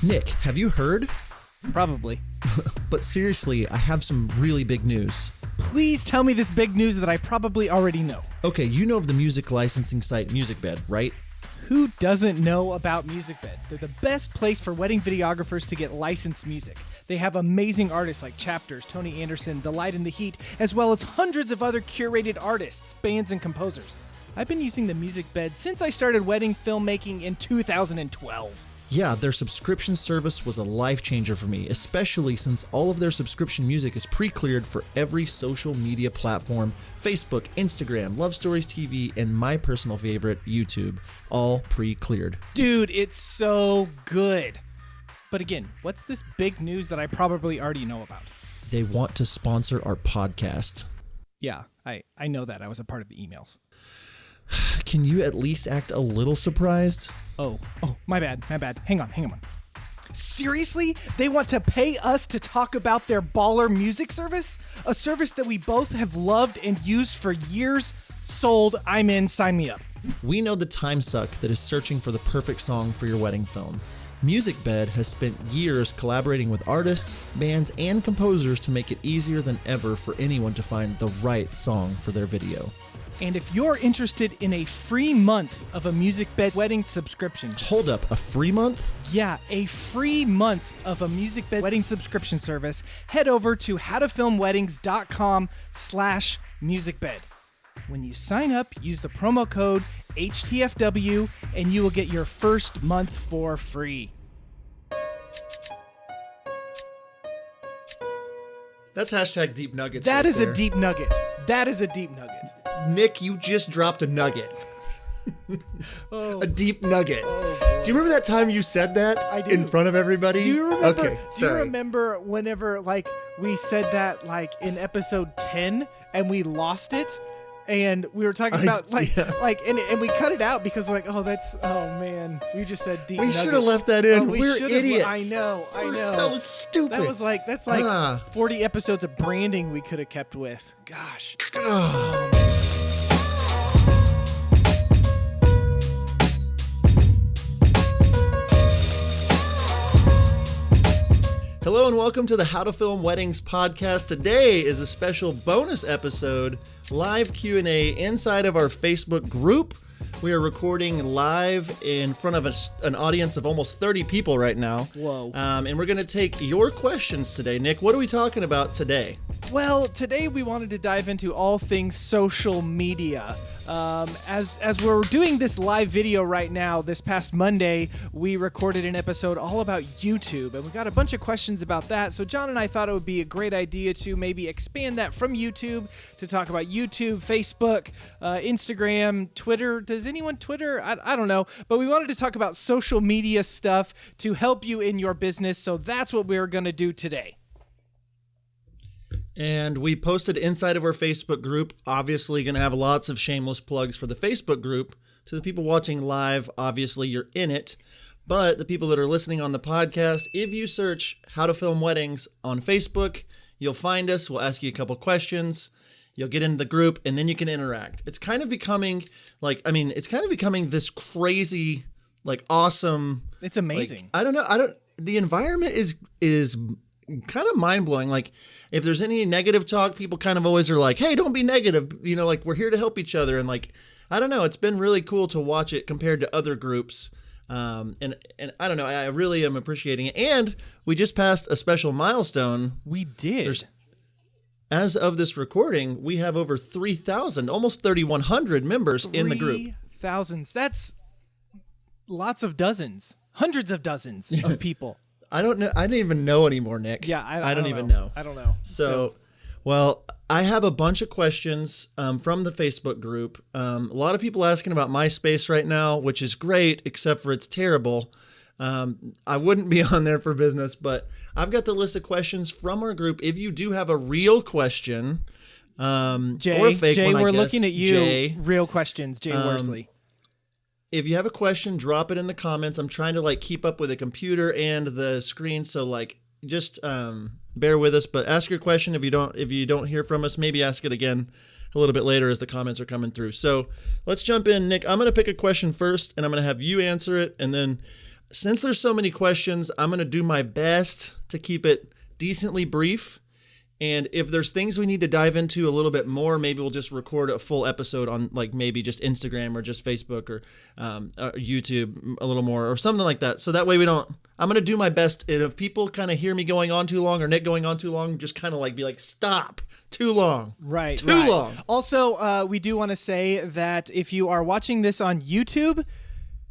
Nick, have you heard? Probably. But seriously, I have some really big news. Please tell me this big news that I probably already know. Okay, you know of the music licensing site MusicBed, right? Who doesn't know about MusicBed? They're the best place for wedding videographers to get licensed music. They have amazing artists like Chapters, Tony Anderson, Delight in the Heat, as well as hundreds of other curated artists, bands, and composers. I've been using the MusicBed since I started wedding filmmaking in 2012. Yeah, their subscription service was a life changer for me, especially since all of their subscription music is pre-cleared for every social media platform, Facebook, Instagram, Love Stories TV, and my personal favorite, YouTube, all pre-cleared. Dude, it's so good. But again, what's this big news that I probably already know about? They want to sponsor our podcast. Yeah, I know that. I was a part of the emails. Can you at least act a little surprised? Oh, my bad. Hang on. Seriously? They want to pay us to talk about their baller music service? A service that we both have loved and used for years? Sold. I'm in. Sign me up. We know the time suck that is searching for the perfect song for your wedding film. MusicBed has spent years collaborating with artists, bands, and composers to make it easier than ever for anyone to find the right song for their video. And if you're interested in a free month of a MusicBed wedding subscription... Hold up, a free month? Yeah, a free month of a MusicBed wedding subscription service. Head over to howtofilmweddings.com/musicbed. When you sign up, use the promo code HTFW and you will get your first month for free. That's hashtag deep nuggets. That right is there. a deep nugget. That is a deep nugget. Nick, you just dropped a nugget. A deep nugget. Do you remember that time you said that I do. in front of everybody? Do you remember? Okay, Do you sorry. remember whenever we said that in episode 10 and we lost it, and we were talking about and we cut it out because man, we just said deep. We should have left that in. We're should've- idiots. I know. We're so stupid. That's 40 episodes of branding we could have kept with. Gosh. Hello and welcome to the How to Film Weddings podcast. Today is a special bonus episode, live Q&A inside of our Facebook group. We are recording live in front of an audience of almost 30 people right now. Whoa. And we're going to take your questions today. Nick, what are we talking about today? Well, today we wanted to dive into all things social media. As we're doing this live video right now, this past Monday, we recorded an episode all about YouTube, and we got a bunch of questions about that. So John and I thought it would be a great idea to maybe expand that from YouTube to talk about YouTube, Facebook, Instagram, Twitter. Does anyone Twitter? I don't know. But we wanted to talk about social media stuff to help you in your business. So that's what we're going to do today. And we posted inside of our Facebook group, obviously going to have lots of shameless plugs for the Facebook group. To the people watching live, obviously you're in it. But the people that are listening on the podcast, if you search How to Film Weddings on Facebook, you'll find us. We'll ask you a couple questions. You'll get into the group and then you can interact. It's kind of becoming this crazy, awesome. It's amazing. The environment is kind of mind-blowing. If there's any negative talk, people kind of always are like, hey, don't be negative, we're here to help each other. And I don't know, it's been really cool to watch it compared to other groups. And I don't know, I really am appreciating it. And we just passed a special milestone. We did. As of this recording, we have over 3,000, almost 3,100 members in the group. Thousands. That's lots of dozens, hundreds of dozens of people. I don't know. I don't even know anymore, Nick. Yeah, I don't even know. I don't know. So, well, I have a bunch of questions from the Facebook group. A lot of people asking about MySpace right now, which is great, except for it's terrible. I wouldn't be on there for business, but I've got the list of questions from our group. If you do have a real question, Jay, or a fake one, we're looking at you. Jay, real questions, Jay Worsley. If you have a question, drop it in the comments. I'm trying to keep up with the computer and the screen, so just bear with us. But ask your question. If you don't hear from us, maybe ask it again a little bit later as the comments are coming through. So let's jump in, Nick. I'm going to pick a question first, and I'm going to have you answer it, and then since there's so many questions, I'm going to do my best to keep it decently brief. And if there's things we need to dive into a little bit more, maybe we'll just record a full episode on like maybe just Instagram or just Facebook or YouTube a little more or something like that. So that way I'm going to do my best. And if people kind of hear me going on too long or Nick going on too long, just kind of like be like, stop, too long. Right. Too long. Also, we do want to say that if you are watching this on YouTube,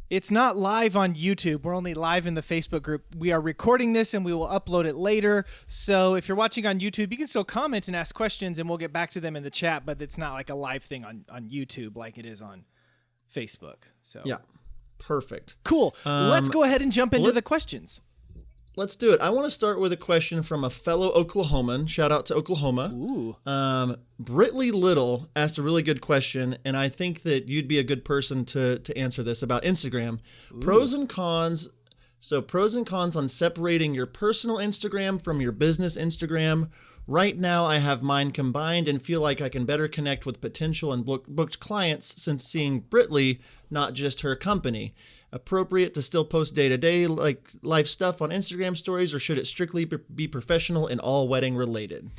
it's not live on YouTube. We're only live in the Facebook group. We are recording this and we will upload it later. So if you're watching on YouTube, you can still comment and ask questions and we'll get back to them in the chat, but it's not like a live thing on YouTube like it is on Facebook. So yeah, perfect. Cool. Let's go ahead and jump into the questions. Let's do it. I want to start with a question from a fellow Oklahoman. Shout out to Oklahoma. Ooh. Britley Little asked a really good question, and I think that you'd be a good person to answer this about Instagram. Ooh. Pros and cons. So pros and cons on separating your personal Instagram from your business Instagram. Right now, I have mine combined and feel like I can better connect with potential and booked clients since seeing Britley, not just her company. Appropriate to still post day-to-day like life stuff on Instagram stories, or should it strictly be professional and all wedding related?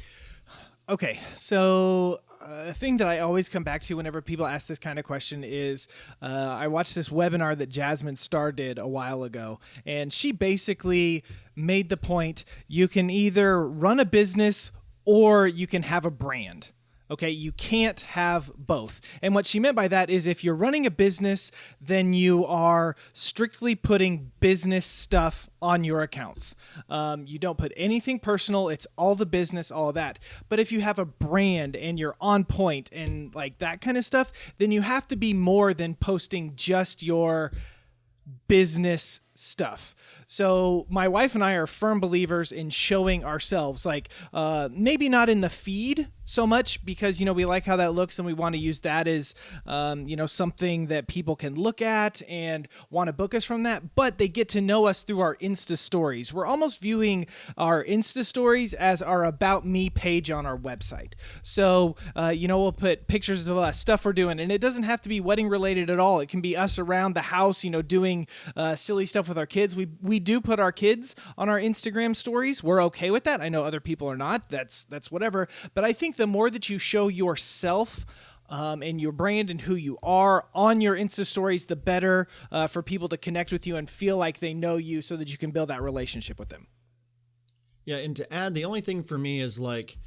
Okay, so a thing that I always come back to whenever people ask this kind of question is I watched this webinar that Jasmine Starr did a while ago, and she basically made the point you can either run a business or you can have a brand. Okay, you can't have both. And what she meant by that is if you're running a business, then you are strictly putting business stuff on your accounts. You don't put anything personal. It's all the business, all of that. But if you have a brand and you're on point and like that kind of stuff, then you have to be more than posting just your business stuff. So my wife and I are firm believers in showing ourselves, like maybe not in the feed so much because, you know, we like how that looks and we want to use that as, you know, something that people can look at and want to book us from that, but they get to know us through our Insta stories. We're almost viewing our Insta stories as our About Me page on our website. So, you know, we'll put pictures of stuff we're doing, and it doesn't have to be wedding related at all. It can be us around the house, you know, doing silly stuff with our kids. We do put our kids on our Instagram stories. We're okay with that. I know other people are not. That's whatever. But I think the more that you show yourself and your brand and who you are on your Insta stories, the better for people to connect with you and feel like they know you so that you can build that relationship with them. Yeah, and to add, the only thing for me is like,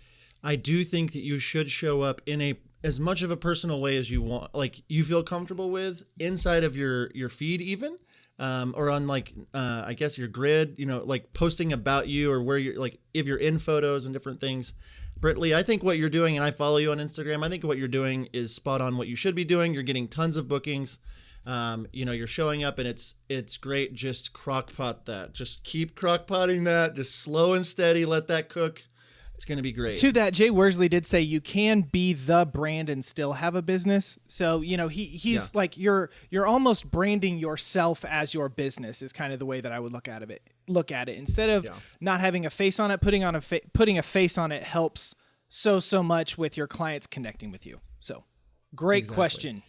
I do think that you should show up in as much of a personal way as you want, like you feel comfortable with inside of your feed even. Or on like, I guess your grid, you know, like posting about you or where you're like, if you're in photos and different things. Britley, I think what you're doing, and I follow you on Instagram, I think what you're doing is spot on what you should be doing. You're getting tons of bookings. You know, you're showing up and it's great. Just crock pot that. Just keep crock potting that. Just slow and steady. Let that cook. It's going to be great. To that, Jay Worsley did say you can be the brand and still have a business. So, you know, he's like you're almost branding yourself as your business is kind of the way that I would look at it. Instead of not having a face on it, putting a face on it helps so much with your clients connecting with you. So, great question.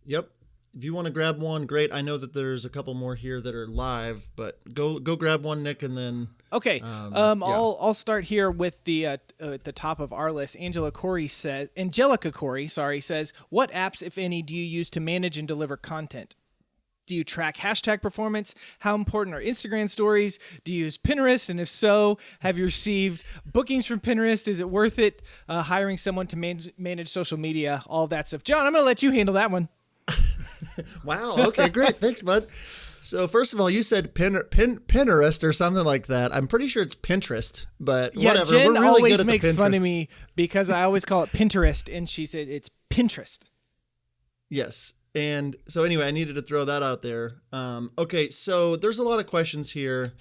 Yep. If you want to grab one, great. I know that there's a couple more here that are live, but go grab one, Nick, and then. Okay. I'll start here with the at the top of our list. Angelica Corey says, what apps, if any, do you use to manage and deliver content? Do you track hashtag performance? How important are Instagram stories? Do you use Pinterest? And if so, have you received bookings from Pinterest? Is it worth it hiring someone to manage social media? All that stuff. John, I'm going to let you handle that one. Wow. Okay, great. Thanks, bud. So first of all, you said Pinterest or something like that. I'm pretty sure it's Pinterest, but whatever. Jen We're really always good at makes the Pinterest. fun of me because I always call it Pinterest, and she said it's Pinterest. Yes. And so anyway, I needed to throw that out there. Okay, so there's a lot of questions here.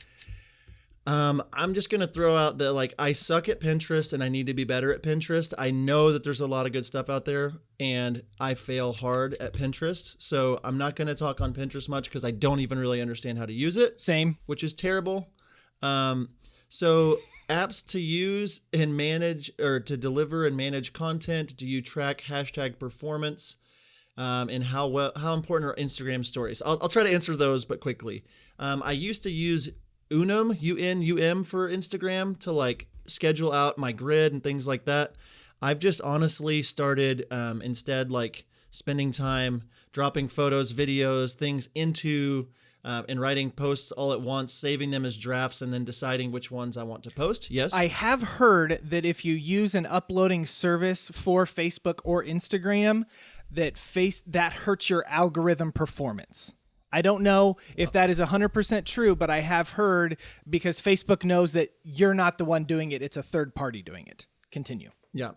I'm just going to throw out that, like, I suck at Pinterest and I need to be better at Pinterest. I know that there's a lot of good stuff out there and I fail hard at Pinterest. So I'm not going to talk on Pinterest much because I don't even really understand how to use it. Same. Which is terrible. So apps to use and manage, or to deliver and manage content. Do you track hashtag performance? and how important are Instagram stories? I'll try to answer those, but quickly. I used to use Unum, UNUM for Instagram to like schedule out my grid and things like that. I've just honestly started instead like spending time dropping photos, videos, things into and writing posts all at once, saving them as drafts, and then deciding which ones I want to post. Yes? I have heard that if you use an uploading service for Facebook or Instagram, that hurts your algorithm performance. I don't know if that is 100% true, but I have heard, because Facebook knows that you're not the one doing it. It's a third party doing it. Continue. Yeah.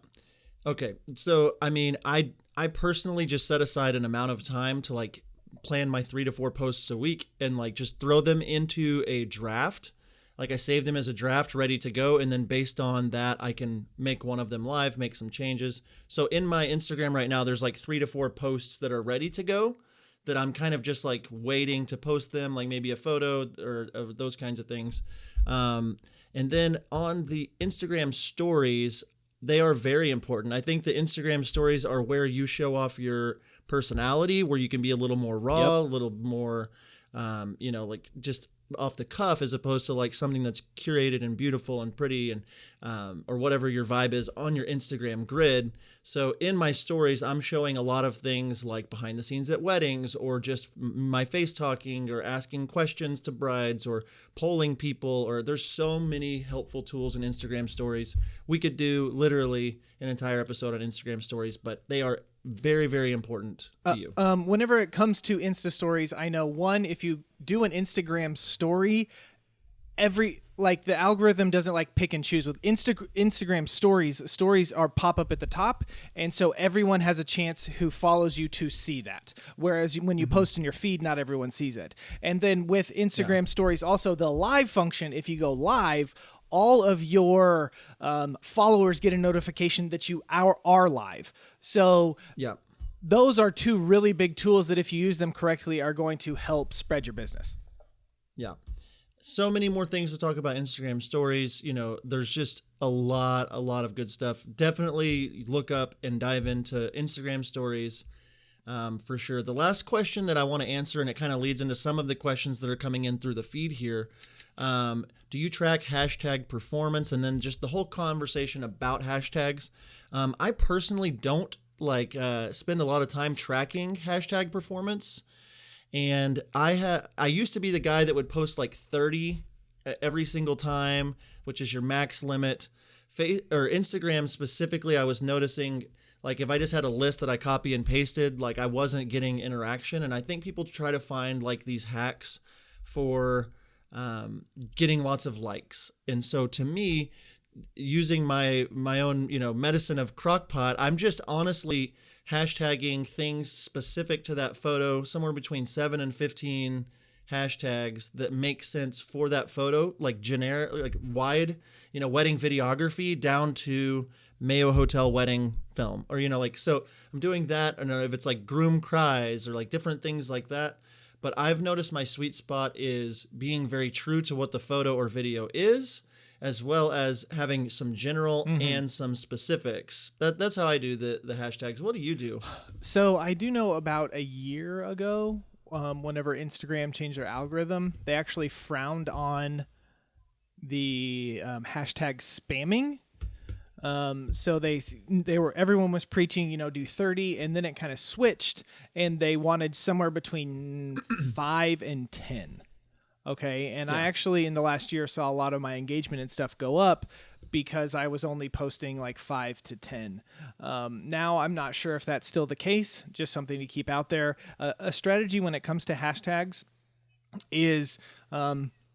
Okay. So, I mean, I personally just set aside an amount of time to like plan my 3 to 4 posts a week and like just throw them into a draft. Like I save them as a draft ready to go. And then based on that, I can make one of them live, make some changes. So in my Instagram right now, there's like 3 to 4 posts that are ready to go that I'm kind of just like waiting to post them, like maybe a photo or those kinds of things. And then on the Instagram stories, they are very important. I think the Instagram stories are where you show off your personality, where you can be a little more raw, a little more, like just off the cuff, as opposed to like something that's curated and beautiful and pretty and or whatever your vibe is on your Instagram grid. So in my stories, I'm showing a lot of things like behind the scenes at weddings, or just my face talking, or asking questions to brides, or polling people, or there's so many helpful tools in Instagram stories. We could do literally an entire episode on Instagram stories, but they are very, very important to you. Whenever it comes to Insta stories, I know if you do an Instagram story, the algorithm doesn't like pick and choose. With Instagram stories are pop up at the top, and so everyone has a chance who follows you to see that. Whereas when you post in your feed, not everyone sees it. And then with Instagram stories, also the live function, if you go live, all of your followers get a notification that you are live. So those are 2 really big tools that if you use them correctly are going to help spread your business. Yeah. So many more things to talk about Instagram stories. There's just a lot of good stuff. Definitely look up and dive into Instagram stories for sure. The last question that I want to answer, and it kind of leads into some of the questions that are coming in through the feed here. Do you track hashtag performance? And then just the whole conversation about hashtags. I personally don't spend a lot of time tracking hashtag performance. And I used to be the guy that would post like 30 every single time, which is your max limit. Or Instagram specifically, I was noticing like if I just had a list that I copy and pasted, like I wasn't getting interaction. And I think people try to find like these hacks for getting lots of likes. And so to me, using my own medicine of crockpot, I'm just honestly hashtagging things specific to that photo, somewhere between 7 and 15 hashtags that make sense for that photo, like generic, like wide, wedding videography down to Mayo Hotel wedding film, or so I'm doing that. And if it's like groom cries or like different things like that. But I've noticed my sweet spot is being very true to what the photo or video is, as well as having some general and some specifics. That's how I do the hashtags. What do you do? So I do know about a year ago, whenever Instagram changed their algorithm, they actually frowned on the hashtag spamming. So everyone was preaching, do 30, and then it kind of switched, and they wanted somewhere between 5 and 10. Okay. And I actually, in the last year, saw a lot of my engagement and stuff go up because I was only posting like 5 to 10. Now I'm not sure if that's still the case, just something to keep out there. A strategy when it comes to hashtags is,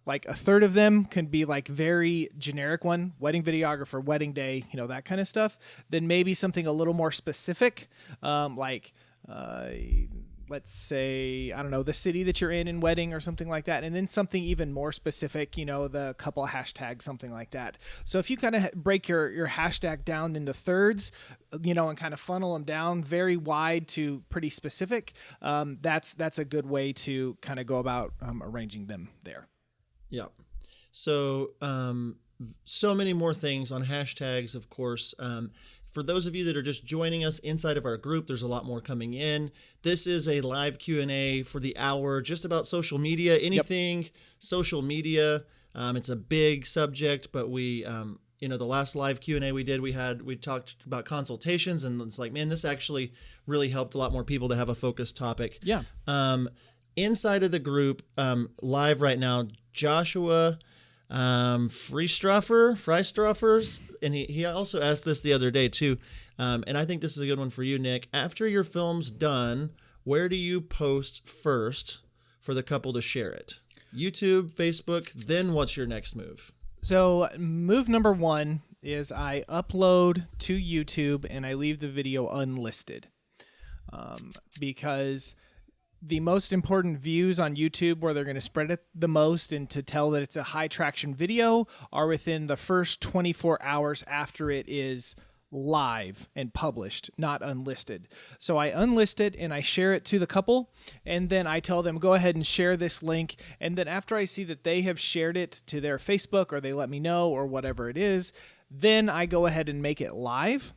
like a third of them can be like very generic one, wedding videographer, wedding day, that kind of stuff. Then maybe something a little more specific, let's say, I don't know, the city that you're in wedding or something like that. And then something even more specific, the couple hashtags, something like that. So if you kind of break your hashtag down into thirds, and kind of funnel them down very wide to pretty specific, that's a good way to kind of go about arranging them there. Yeah. So so many more things on hashtags, of course. For those of you that are just joining us inside of our group, there's a lot more coming in. This is a live Q&A for the hour, just about social media, anything social media. It's a big subject, but we, the last live Q&A we did, we talked about consultations, and it's like, man, this actually really helped a lot more people to have a focused topic. Yeah. Inside of the group, live right now, Joshua Freistroffers, and he also asked this the other day too, and I think this is a good one for you, Nick. After your film's done, where do you post first for the couple to share it? YouTube, Facebook, then what's your next move? So move number one is I upload to YouTube and I leave the video unlisted, because the most important views on YouTube, where they're going to spread it the most and to tell that it's a high traction video, are within the first 24 hours after it is live and published, not unlisted. So I unlist it and I share it to the couple, and then I tell them, go ahead and share this link. And then after I see that they have shared it to their Facebook, or they let me know, or whatever it is, then I go ahead and make it live.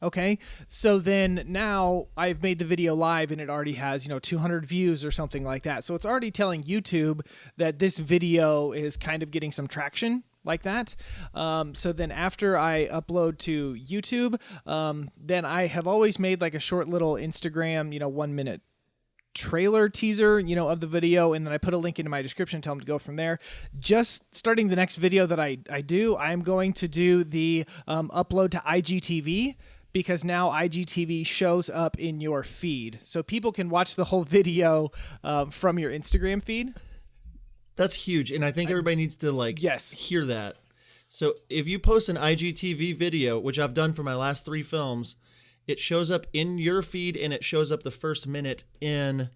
Okay, so then now I've made the video live and it already has, 200 views or something like that. So it's already telling YouTube that this video is kind of getting some traction like that. So then after I upload to YouTube, then I have always made like a short little Instagram, 1 minute trailer teaser, of the video, and then I put a link into my description, tell them to go from there. Just starting the next video that I do, I'm going to do the upload to IGTV, because now IGTV shows up in your feed. So people can watch the whole video from your Instagram feed. That's huge, and I think everybody needs to hear that. So if you post an IGTV video, which I've done for my last 3 films, it shows up in your feed and it shows up the first minute in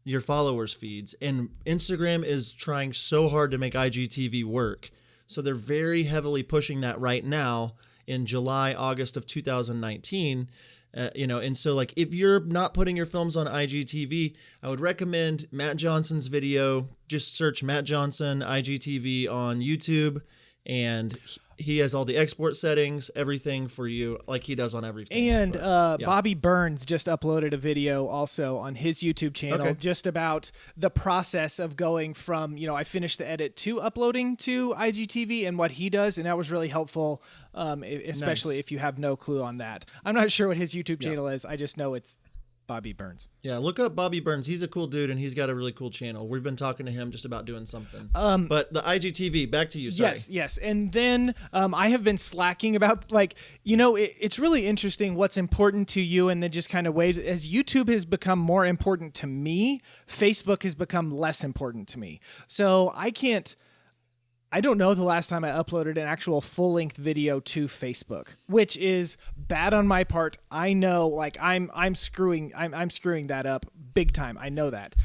your followers' feeds. And Instagram is trying so hard to make IGTV work. So they're very heavily pushing that right now in July, August of 2019. And so if you're not putting your films on IGTV, I would recommend Matt Johnson's video. Just search Matt Johnson IGTV on YouTube, and he has all the export settings, everything for you, like he does on everything. And Bobby Burns just uploaded a video also on his YouTube channel, just about the process of going from, I finished the edit to uploading to IGTV and what he does. And that was really helpful, especially if you have no clue on that. I'm not sure what his YouTube channel is. I just know it's Bobby Burns. Yeah, look up Bobby Burns. He's a cool dude, and he's got a really cool channel. We've been talking to him just about doing something. But the IGTV, back to you. Sorry. Yes. And then I have been slacking about, it's really interesting what's important to you, and then just kind of waves. As YouTube has become more important to me, Facebook has become less important to me. So I don't know the last time I uploaded an actual full-length video to Facebook, which is bad on my part. I know, I'm screwing that up big time. I know that.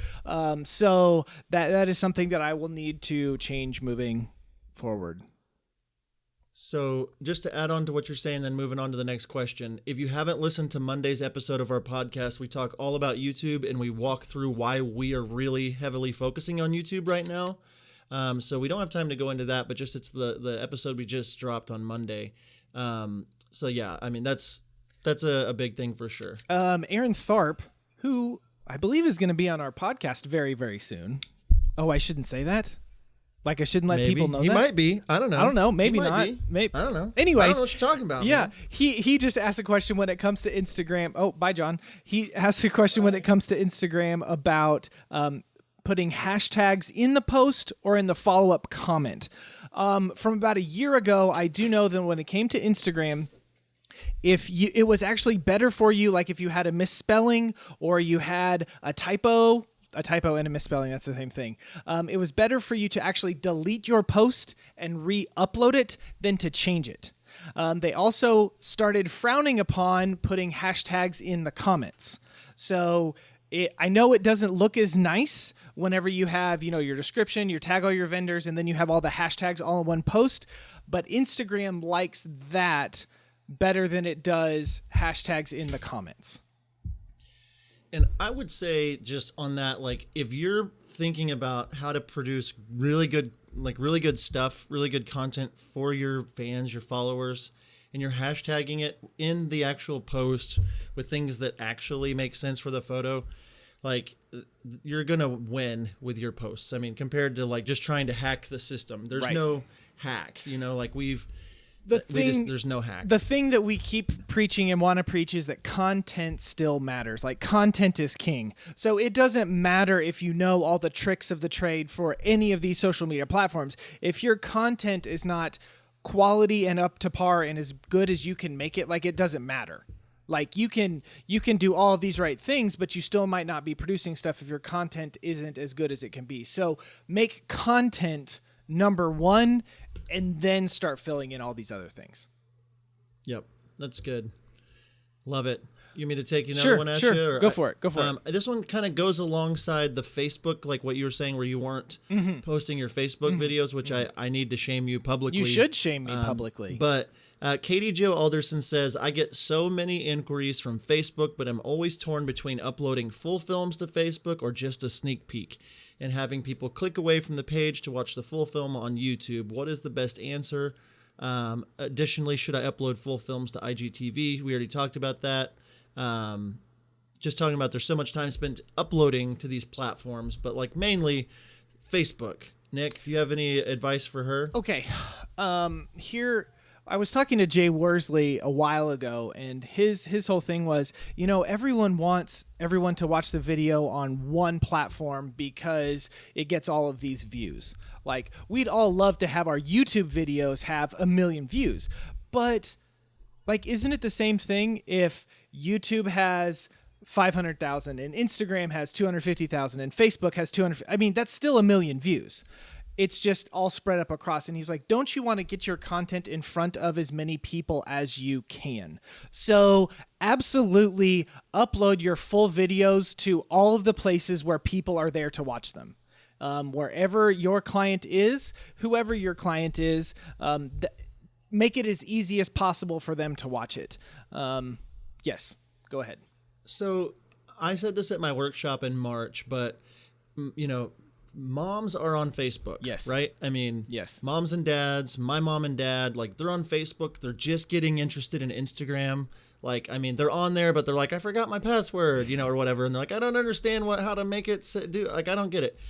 So that is something that I will need to change moving forward. So just to add on to what you're saying, then moving on to the next question. If you haven't listened to Monday's episode of our podcast, we talk all about YouTube, and we walk through why we are really heavily focusing on YouTube right now. So we don't have time to go into that, but just it's the episode we just dropped on Monday. So yeah, I mean, that's a big thing for sure. Aaron Tharp, who I believe is going to be on our podcast very, very soon. Oh, I shouldn't say that. I shouldn't let people know that. He might be. I don't know. Maybe not. Maybe. I don't know. Anyways. I don't know what you're talking about. Yeah. Man. He just asked a question when it comes to Instagram. Oh, bye, John. He asked a question when it comes to Instagram about, putting hashtags in the post or in the follow-up comment. From about a year ago, I do know that when it came to Instagram, it was actually better for you, if you had a misspelling or you had a typo and a misspelling, that's the same thing. It was better for you to actually delete your post and re-upload it than to change it. They also started frowning upon putting hashtags in the comments. So I know it doesn't look as nice whenever you have, your description, you tag all your vendors, and then you have all the hashtags all in one post. But Instagram likes that better than it does hashtags in the comments. And I would say just on that, like if you're thinking about how to produce really good stuff, really good content for your fans, your followers, and you're hashtagging it in the actual post with things that actually make sense for the photo, like you're going to win with your posts. I mean, compared to like just trying to hack the system, there's no hack, like there's no hack. The thing that we keep preaching and want to preach is that content still matters. Like content is king. So it doesn't matter if you know all the tricks of the trade for any of these social media platforms. If your content is not quality and up to par and as good as you can make it, like it doesn't matter. Like you can do all of these right things, but you still might not be producing stuff if your content isn't as good as it can be. So make content number one and then start filling in all these other things. Yep. That's good. Love it. You want me to take another one at you? Sure. Go for it. This one kind of goes alongside the Facebook, like what you were saying, where you weren't posting your Facebook videos, which I need to shame you publicly. You should shame me publicly. But Katie Jo Alderson says, I get so many inquiries from Facebook, but I'm always torn between uploading full films to Facebook or just a sneak peek and having people click away from the page to watch the full film on YouTube. What is the best answer? Additionally, should I upload full films to IGTV? We already talked about that. Just talking about there's so much time spent uploading to these platforms, but like mainly Facebook. Nick, do you have any advice for her? Okay. Here I was talking to Jay Worsley a while ago, and his whole thing was, everyone wants everyone to watch the video on one platform because it gets all of these views. Like, we'd all love to have our YouTube videos have 1 million views, but like, isn't it the same thing if YouTube has 500,000 and Instagram has 250,000 and Facebook has 200? I mean, that's still 1 million views. It's just all spread up across. And he's like, don't you want to get your content in front of as many people as you can? So absolutely upload your full videos to all of the places where people are there to watch them. Wherever your client is, whoever your client is, make it as easy as possible for them to watch it. Yes, go ahead. So I said this at my workshop in March, but moms are on Facebook. Yes. Right? I mean, yes. Moms and dads, my mom and dad, like they're on Facebook. They're just getting interested in Instagram. Like, I mean, they're on there, but they're like, I forgot my password, or whatever. And they're like, I don't understand how to make it do. Like, I don't get it.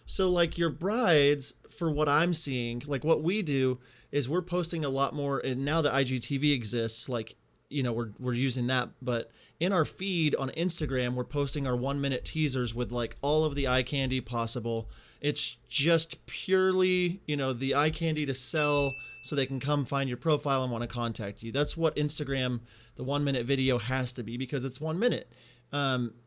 So like your brides, for what I'm seeing, like what we do is we're posting a lot more. And now that IGTV exists, like, we're using that, but in our feed on Instagram, we're posting our 1-minute teasers with like all of the eye candy possible. It's just purely, the eye candy to sell so they can come find your profile and want to contact you. That's what Instagram, the 1-minute video has to be, because it's 1 minute.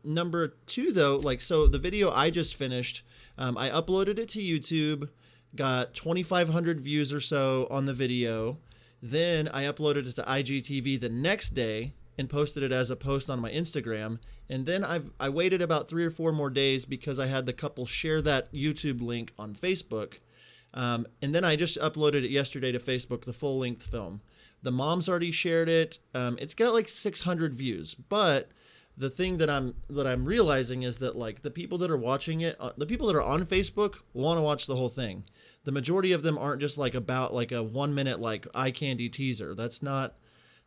Number two though, so the video I just finished, I uploaded it to YouTube, got 2,500 views or so on the video. Then I uploaded it to IGTV the next day and posted it as a post on my Instagram. And then I waited about 3 or 4 more days because I had the couple share that YouTube link on Facebook. And then I just uploaded it yesterday to Facebook, the full-length film. The mom's already shared it. It's got like 600 views. But the thing that I'm realizing is that like the people that are watching it, the people that are on Facebook want to watch the whole thing. The majority of them aren't just like about like a 1 minute like eye candy teaser. That's not.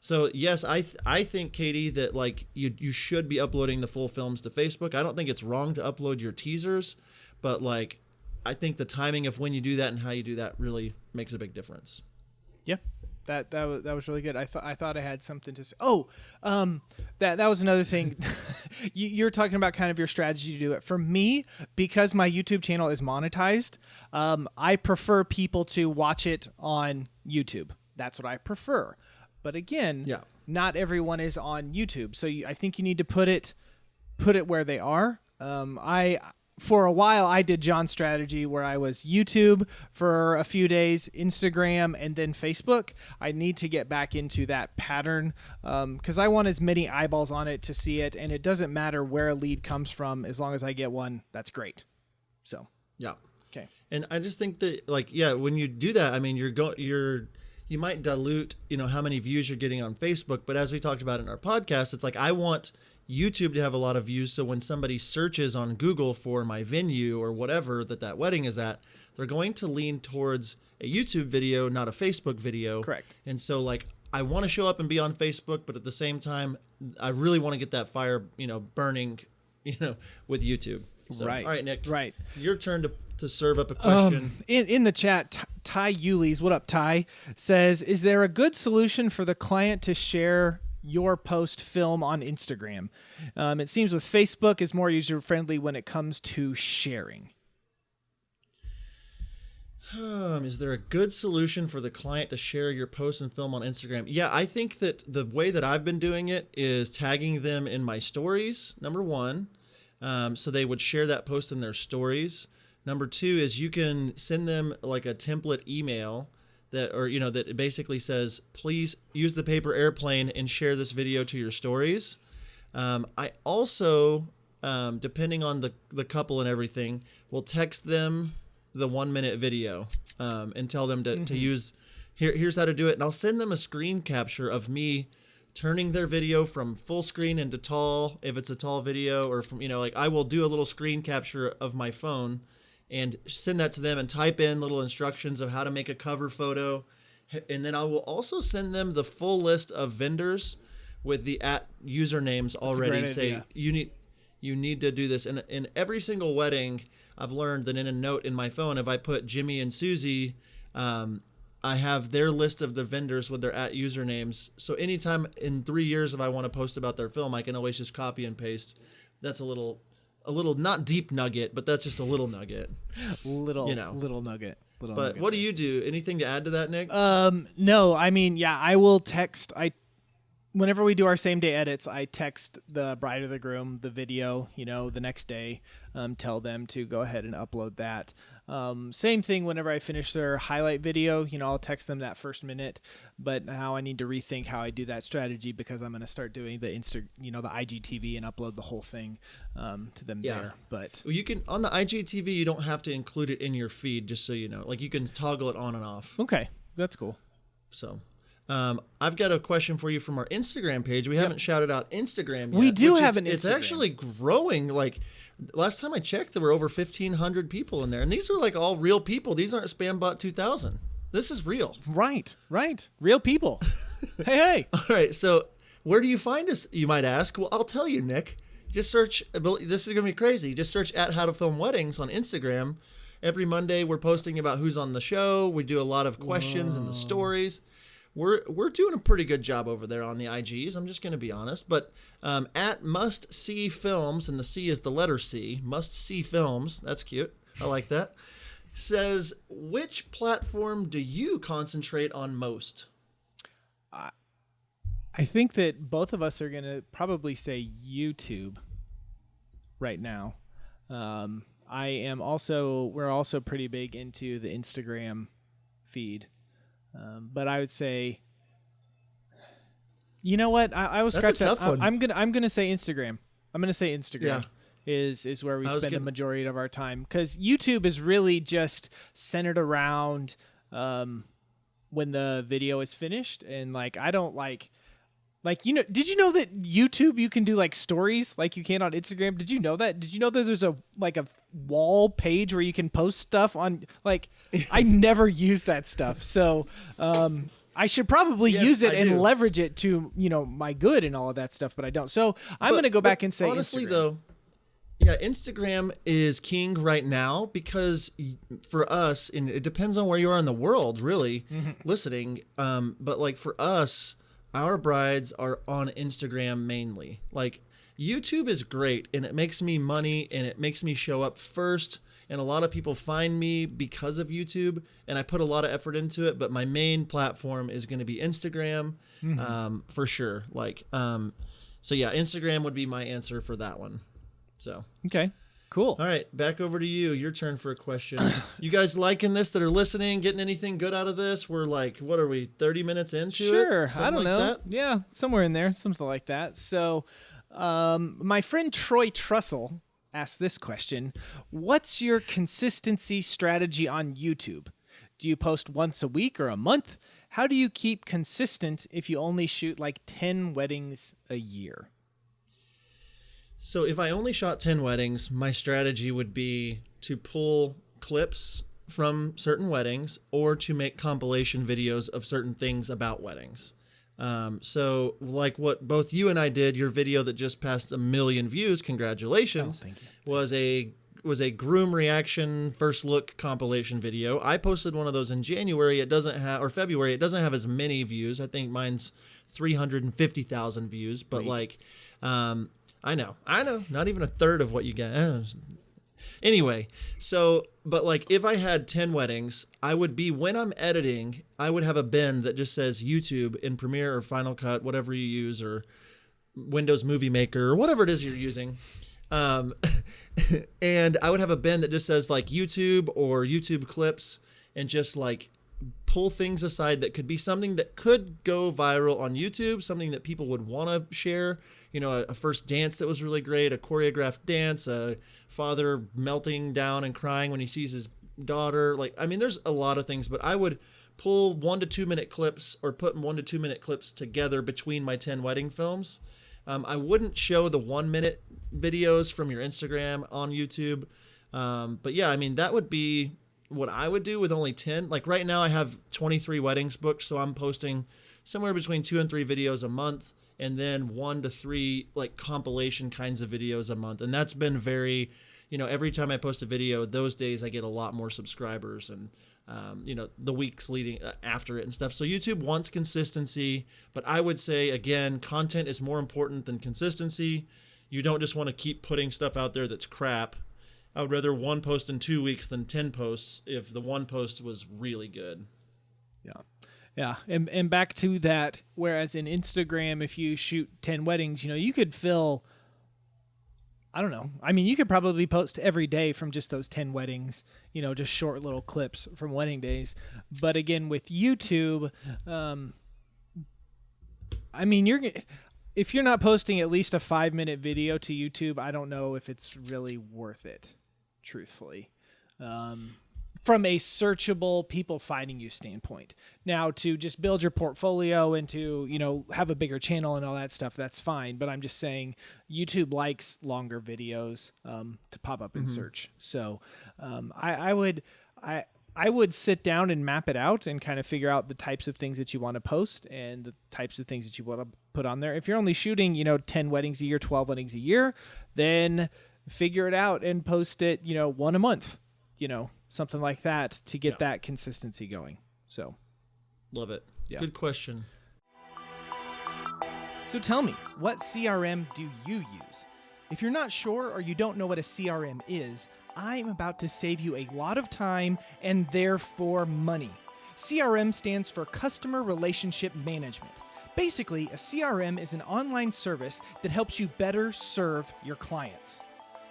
So yes, I think, Katie, that like you should be uploading the full films to Facebook. I don't think it's wrong to upload your teasers, but like I think the timing of when you do that and how you do that really makes a big difference. Yeah. That was really good. I thought I had something to say. That was another thing. You're talking about kind of your strategy to do it. For me, because my YouTube channel is monetized, I prefer people to watch it on YouTube. That's what I prefer. But again, not everyone is on YouTube, so I think you need to put it where they are. For a while, I did John's strategy where I was YouTube for a few days, Instagram, and then Facebook. I need to get back into that pattern because I want as many eyeballs on it to see it, and it doesn't matter where a lead comes from. As long as I get one, that's great. So yeah, okay. And I just think that when you do that, I mean, you might dilute how many views you're getting on Facebook, but as we talked about in our podcast, it's like I want YouTube to have a lot of views. So when somebody searches on Google for my venue or whatever that wedding is at, they're going to lean towards a YouTube video, not a Facebook video. Correct. And so like, I want to show up and be on Facebook, but at the same time, I really want to get that fire, burning, with YouTube. So, Right. All right, Nick. Right. Your turn to serve up a question. In the chat, Ty Yulis, what up, Ty, says, is there a good solution for the client to share your post film on Instagram? It seems with Facebook is more user-friendly when it comes to sharing. Is there a good solution for the client to share your post and film on Instagram? Yeah, I think that the way that I've been doing it is tagging them in my stories, number one. So they would share that post in their stories. Number two is you can send them like a template email that basically says, please use the paper airplane and share this video to your stories. I also, depending on the couple and everything, will text them the 1-minute video and tell them to use, here's how to do it. And I'll send them a screen capture of me turning their video from full screen into tall, if it's a tall video, or from, I will do a little screen capture of my phone and send that to them and type in little instructions of how to make a cover photo. And then I will also send them the full list of vendors with the usernames already. Say, you need to do this. And in every single wedding, I've learned that in a note in my phone, if I put Jimmy and Susie, I have their list of the vendors with their usernames. So anytime in 3 years, if I want to post about their film, I can always just copy and paste. That's a little not deep nugget, but that's just a little nugget. Little nugget. But what do you do? Anything to add to that, Nick? No, I mean, yeah, I will text. Whenever we do our same day edits, I text the bride or the groom the video, the next day, tell them to go ahead and upload that. Same thing whenever I finish their highlight video, I'll text them that first minute, but now I need to rethink how I do that strategy because I'm going to start doing the the IGTV and upload the whole thing to them there. But you can, on the IGTV, you don't have to include it in your feed, just so you know. Like you can toggle it on and off. Okay, that's cool. So I've got a question for you from our Instagram page. We haven't shouted out Instagram yet. We do have an Instagram. It's actually growing. Like last time I checked, there were over 1,500 people in there. And these are like all real people. These aren't Spambot 2000. This is real. Right. Real people. Hey. All right. So where do you find us, you might ask? Well, I'll tell you, Nick. Just search, this is going to be crazy. Just search @HowToFilmWeddings on Instagram. Every Monday, we're posting about who's on the show. We do a lot of questions in the stories. We're doing a pretty good job over there on the IGs. I'm just going to be honest. But at Must See Films, and the C is the letter C, Must See Films, that's cute. I like that. Says, which platform do you concentrate on most? I think that both of us are going to probably say YouTube right now. We're also pretty big into the Instagram feed. But I would say, you know what? I was scratch that. I'm gonna say Instagram. I'm gonna say Instagram is where we spend the majority of our time, because YouTube is really just centered around when the video is finished, and I don't like. Did you know that YouTube you can do stories like you can on Instagram? Did you know that? Did you know that there's a wall page where you can post stuff on I never use that stuff. So I should probably use it and leverage it to, my good and all of that stuff, but I don't. So I'm going to go back and say honestly, Instagram. though, Instagram is king right now because for us, and it depends on where you are in the world, really, listening. But for us, our brides are on Instagram mainly. YouTube is great, and it makes me money, and it makes me show up first, and a lot of people find me because of YouTube, and I put a lot of effort into it, but my main platform is going to be Instagram, for sure. Instagram would be my answer for that one. So okay. Cool. All right, back over to you. Your turn for a question. You guys liking this that are listening, getting anything good out of this? We're what are we, 30 minutes into it? Sure. I don't know. That? Yeah, somewhere in there, something like that. So my friend Troy Trussell asked this question. What's your consistency strategy on YouTube? Do you post once a week or a month? How do you keep consistent if you only shoot 10 weddings a year? So if I only shot 10 weddings, my strategy would be to pull clips from certain weddings or to make compilation videos of certain things about weddings. So like what both you and I did, your video that just passed 1 million views, congratulations, thank you. was a groom reaction first look compilation video. I posted one of those in January. It doesn't have, or February. It doesn't have as many views. I think mine's 350,000 views, but like, I know, not even a third of what you get. Anyway, so, but like if I had 10 weddings, I would be, when I'm editing, I would have a bin that just says YouTube in Premiere or Final Cut, whatever you use, or Windows Movie Maker, or whatever it is you're using. And I would have a bin that just says like YouTube or YouTube clips, and just like pull things aside that could be something that could go viral on YouTube, something that people would want to share, you know, a first dance that was really great, a choreographed dance, a father melting down and crying when he sees his daughter. Like, I mean, there's a lot of things, but I would pull 1 to 2 minute clips, or put 1 to 2 minute clips together between my 10 wedding films. I wouldn't show the 1 minute videos from your Instagram on YouTube. But yeah, I mean, that would be what I would do with only 10. Like right now I have 23 weddings booked, so I'm posting somewhere between 2 and 3 videos a month, and then 1 to 3 like compilation kinds of videos a month. And that's been very, you know, every time I post a video, those days I get a lot more subscribers, and you know, the weeks leading after it and stuff. So YouTube wants consistency, but I would say, again, content is more important than consistency. You don't just want to keep putting stuff out there that's crap. I would rather 1 post in 2 weeks than 10 posts if the 1 post was really good. Yeah. Yeah. And back to that, whereas in Instagram, if you shoot 10 weddings, you know, you could fill, I don't know. I mean, you could probably post every day from just those 10 weddings, you know, just short little clips from wedding days. But again, with YouTube, I mean, if you're not posting at least a 5-minute video to YouTube, I don't know if it's really worth it, truthfully, from a searchable, people finding you standpoint. Now, to just build your portfolio and to, you know, have a bigger channel and all that stuff, that's fine. But I'm just saying YouTube likes longer videos to pop up in search. So I would sit down and map it out and kind of figure out the types of things that you want to post and the types of things that you want to put on there. If you're only shooting, you know, 10 weddings a year, 12 weddings a year, then figure it out and post it, you know, 1 a month, you know, something like that to get that consistency going. So love it. Yeah. Good question. So tell me, what CRM do you use? If you're not sure or you don't know what a CRM is, I'm about to save you a lot of time and therefore money. CRM stands for Customer Relationship Management. Basically, a CRM is an online service that helps you better serve your clients.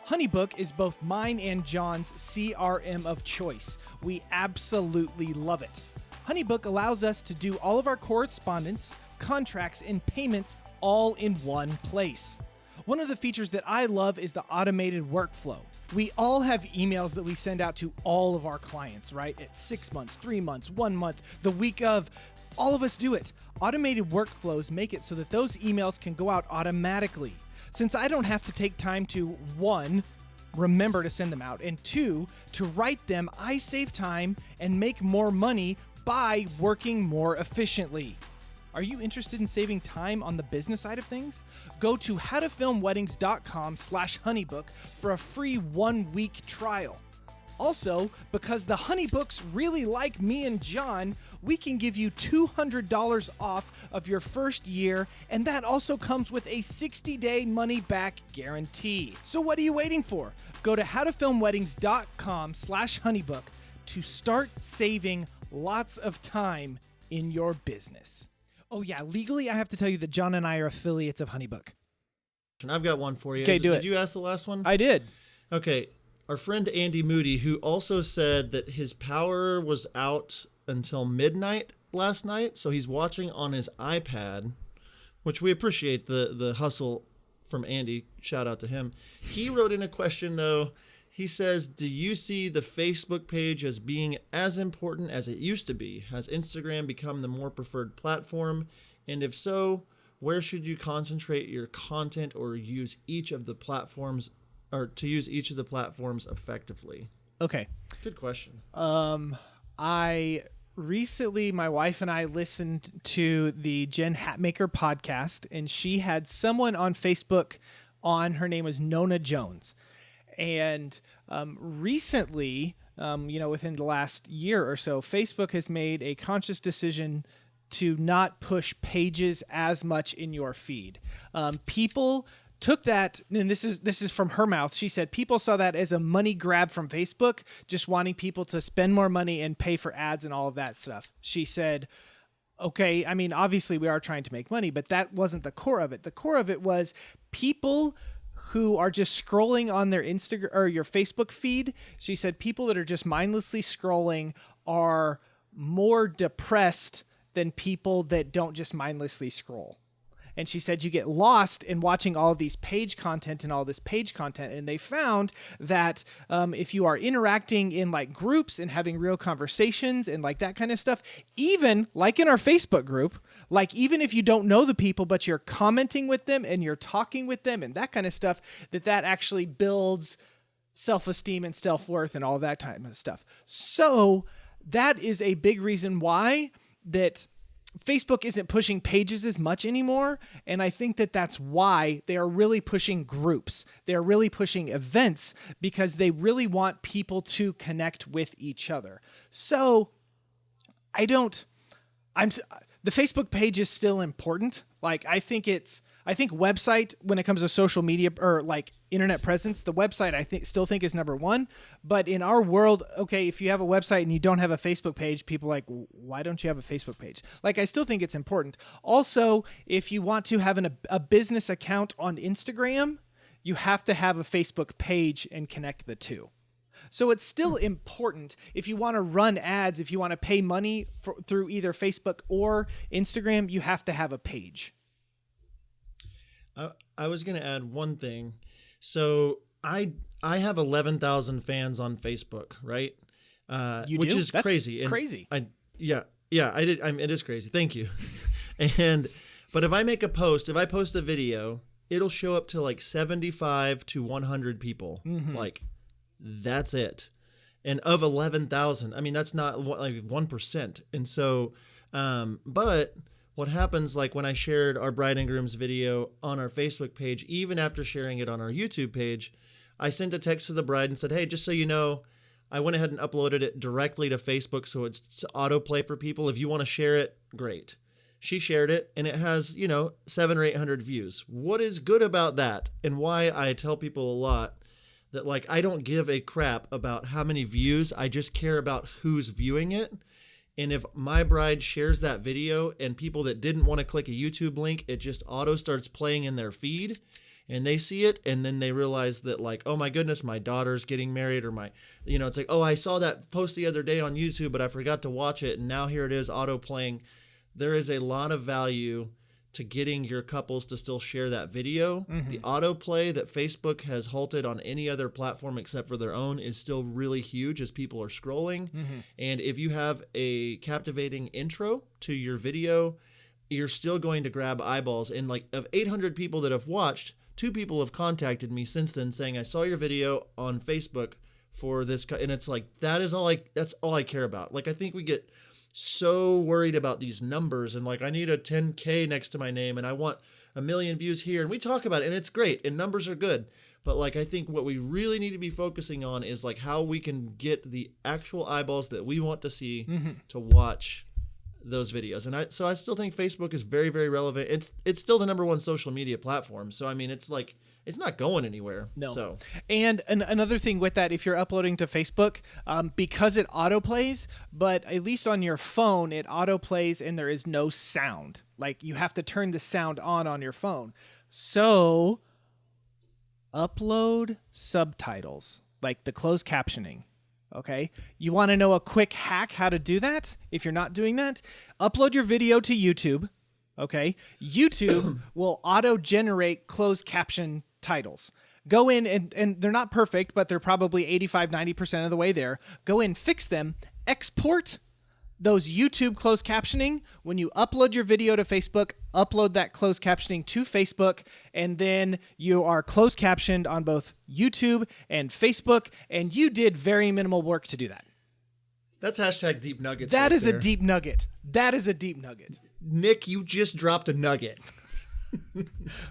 HoneyBook is both mine and John's CRM of choice. We absolutely love it. HoneyBook allows us to do all of our correspondence, contracts, and payments all in one place. One of the features that I love is the automated workflow. We all have emails that we send out to all of our clients, right? At 6 months, 3 months, 1 month, the week of. All of us do it. Automated workflows make it so that those emails can go out automatically. Since I don't have to take time to, 1, remember to send them out, and 2, to write them, I save time and make more money by working more efficiently. Are you interested in saving time on the business side of things? Go to howtofilmweddings.com/honeybook for a free 1-week trial. Also, because the Honeybooks really like me and John, we can give you $200 off of your first year, and that also comes with a 60-day money-back guarantee. So what are you waiting for? Go to howtofilmweddings.com/honeybook to start saving lots of time in your business. Oh yeah, legally I have to tell you that John and I are affiliates of HoneyBook. I've got one for you. Okay, do it. Did you ask the last one? I did. Okay. Our friend Andy Moody, who also said that his power was out until midnight last night, so he's watching on his iPad, which we appreciate the hustle from Andy. Shout out to him. He wrote in a question, though. He says, do you see the Facebook page as being as important as it used to be? Has Instagram become the more preferred platform? And if so, where should you concentrate your content or use each of the platforms to use each of the platforms effectively? Okay. Good question. I recently, my wife and I listened to the Jen Hatmaker podcast, and she had someone on Facebook on. Her name was Nona Jones. And recently, within the last year or so, Facebook has made a conscious decision to not push pages as much in your feed. People took that, and this is from her mouth. She said people saw that as a money grab from Facebook, just wanting people to spend more money and pay for ads and all of that stuff. She said, okay, I mean, obviously we are trying to make money, but that wasn't the core of it. The core of it was people who are just scrolling on their Instagram or your Facebook feed. She said people that are just mindlessly scrolling are more depressed than people that don't just mindlessly scroll. And she said you get lost in watching all of these page content and all this page content. And they found that if you are interacting in like groups and having real conversations and like that kind of stuff, even like in our Facebook group, like even if you don't know the people, but you're commenting with them and you're talking with them and that kind of stuff, that actually builds self-esteem and self-worth and all that type of stuff. So that is a big reason why that Facebook isn't pushing pages as much anymore, and I think that that's why they are really pushing groups. They're really pushing events because they really want people to connect with each other. So the Facebook page is still important. Like I think website, when it comes to social media or like internet presence, the website I still think is number one. But in our world, okay, if you have a website and you don't have a Facebook page, people are like, why don't you have a Facebook page? Like I still think it's important. Also, if you want to have a business account on Instagram, you have to have a Facebook page and connect the two. So it's still important if you want to run ads, if you want to pay money through either Facebook or Instagram, you have to have a page. I was going to add one thing. So I have 11,000 fans on Facebook, right? Which is That's crazy. Crazy. Yeah, I did. It is crazy. Thank you. But if I make a post, if I post a video, it'll show up to like 75 to 100 people. Mm-hmm. Like that's it. And of 11,000, I mean, that's not like 1%. And so, but what happens, like when I shared our bride and groom's video on our Facebook page, even after sharing it on our YouTube page, I sent a text to the bride and said, hey, just so you know, I went ahead and uploaded it directly to Facebook so it's autoplay for people. If you want to share it, great. She shared it and it has, 700 or 800 views. What is good about that and why I tell people a lot that like I don't give a crap about how many views, I just care about who's viewing it. And if my bride shares that video and people that didn't want to click a YouTube link, it just auto starts playing in their feed and they see it. And then they realize that like, oh my goodness, my daughter's getting married or it's like, oh, I saw that post the other day on YouTube, but I forgot to watch it. And now here it is auto playing. There is a lot of value to getting your couples to still share that video. Mm-hmm. The autoplay that Facebook has halted on any other platform except for their own is still really huge as people are scrolling. Mm-hmm. And if you have a captivating intro to your video, you're still going to grab eyeballs. And like of 800 people that have watched, 2 people have contacted me since then saying, I saw your video on Facebook for this. And it's like, that's all I care about. Like, I think we get so worried about these numbers and like I need a 10K next to my name and I want 1 million views here, and we talk about it and it's great and numbers are good, but like I think what we really need to be focusing on is like how we can get the actual eyeballs that we want to see mm-hmm. to watch those videos. And I still think Facebook is very, very relevant. It's still the number one social media platform, so I mean it's like it's not going anywhere. No. So. And another thing with that, if you're uploading to Facebook, because it autoplays, but at least on your phone, it autoplays and there is no sound. Like you have to turn the sound on your phone. So upload subtitles, like the closed captioning. Okay. You want to know a quick hack how to do that? If you're not doing that, upload your video to YouTube. Okay. YouTube will auto-generate closed caption titles. Go in and they're not perfect, but they're probably 85, 90% of the way there. Go in, fix them, export those YouTube closed captioning, when you upload your video to Facebook, upload that closed captioning to Facebook, and then you are closed captioned on both YouTube and Facebook, and you did very minimal work to do that. That's hashtag deep nuggets. That right is there. a deep nugget. That is a deep nugget. Nick, you just dropped a nugget.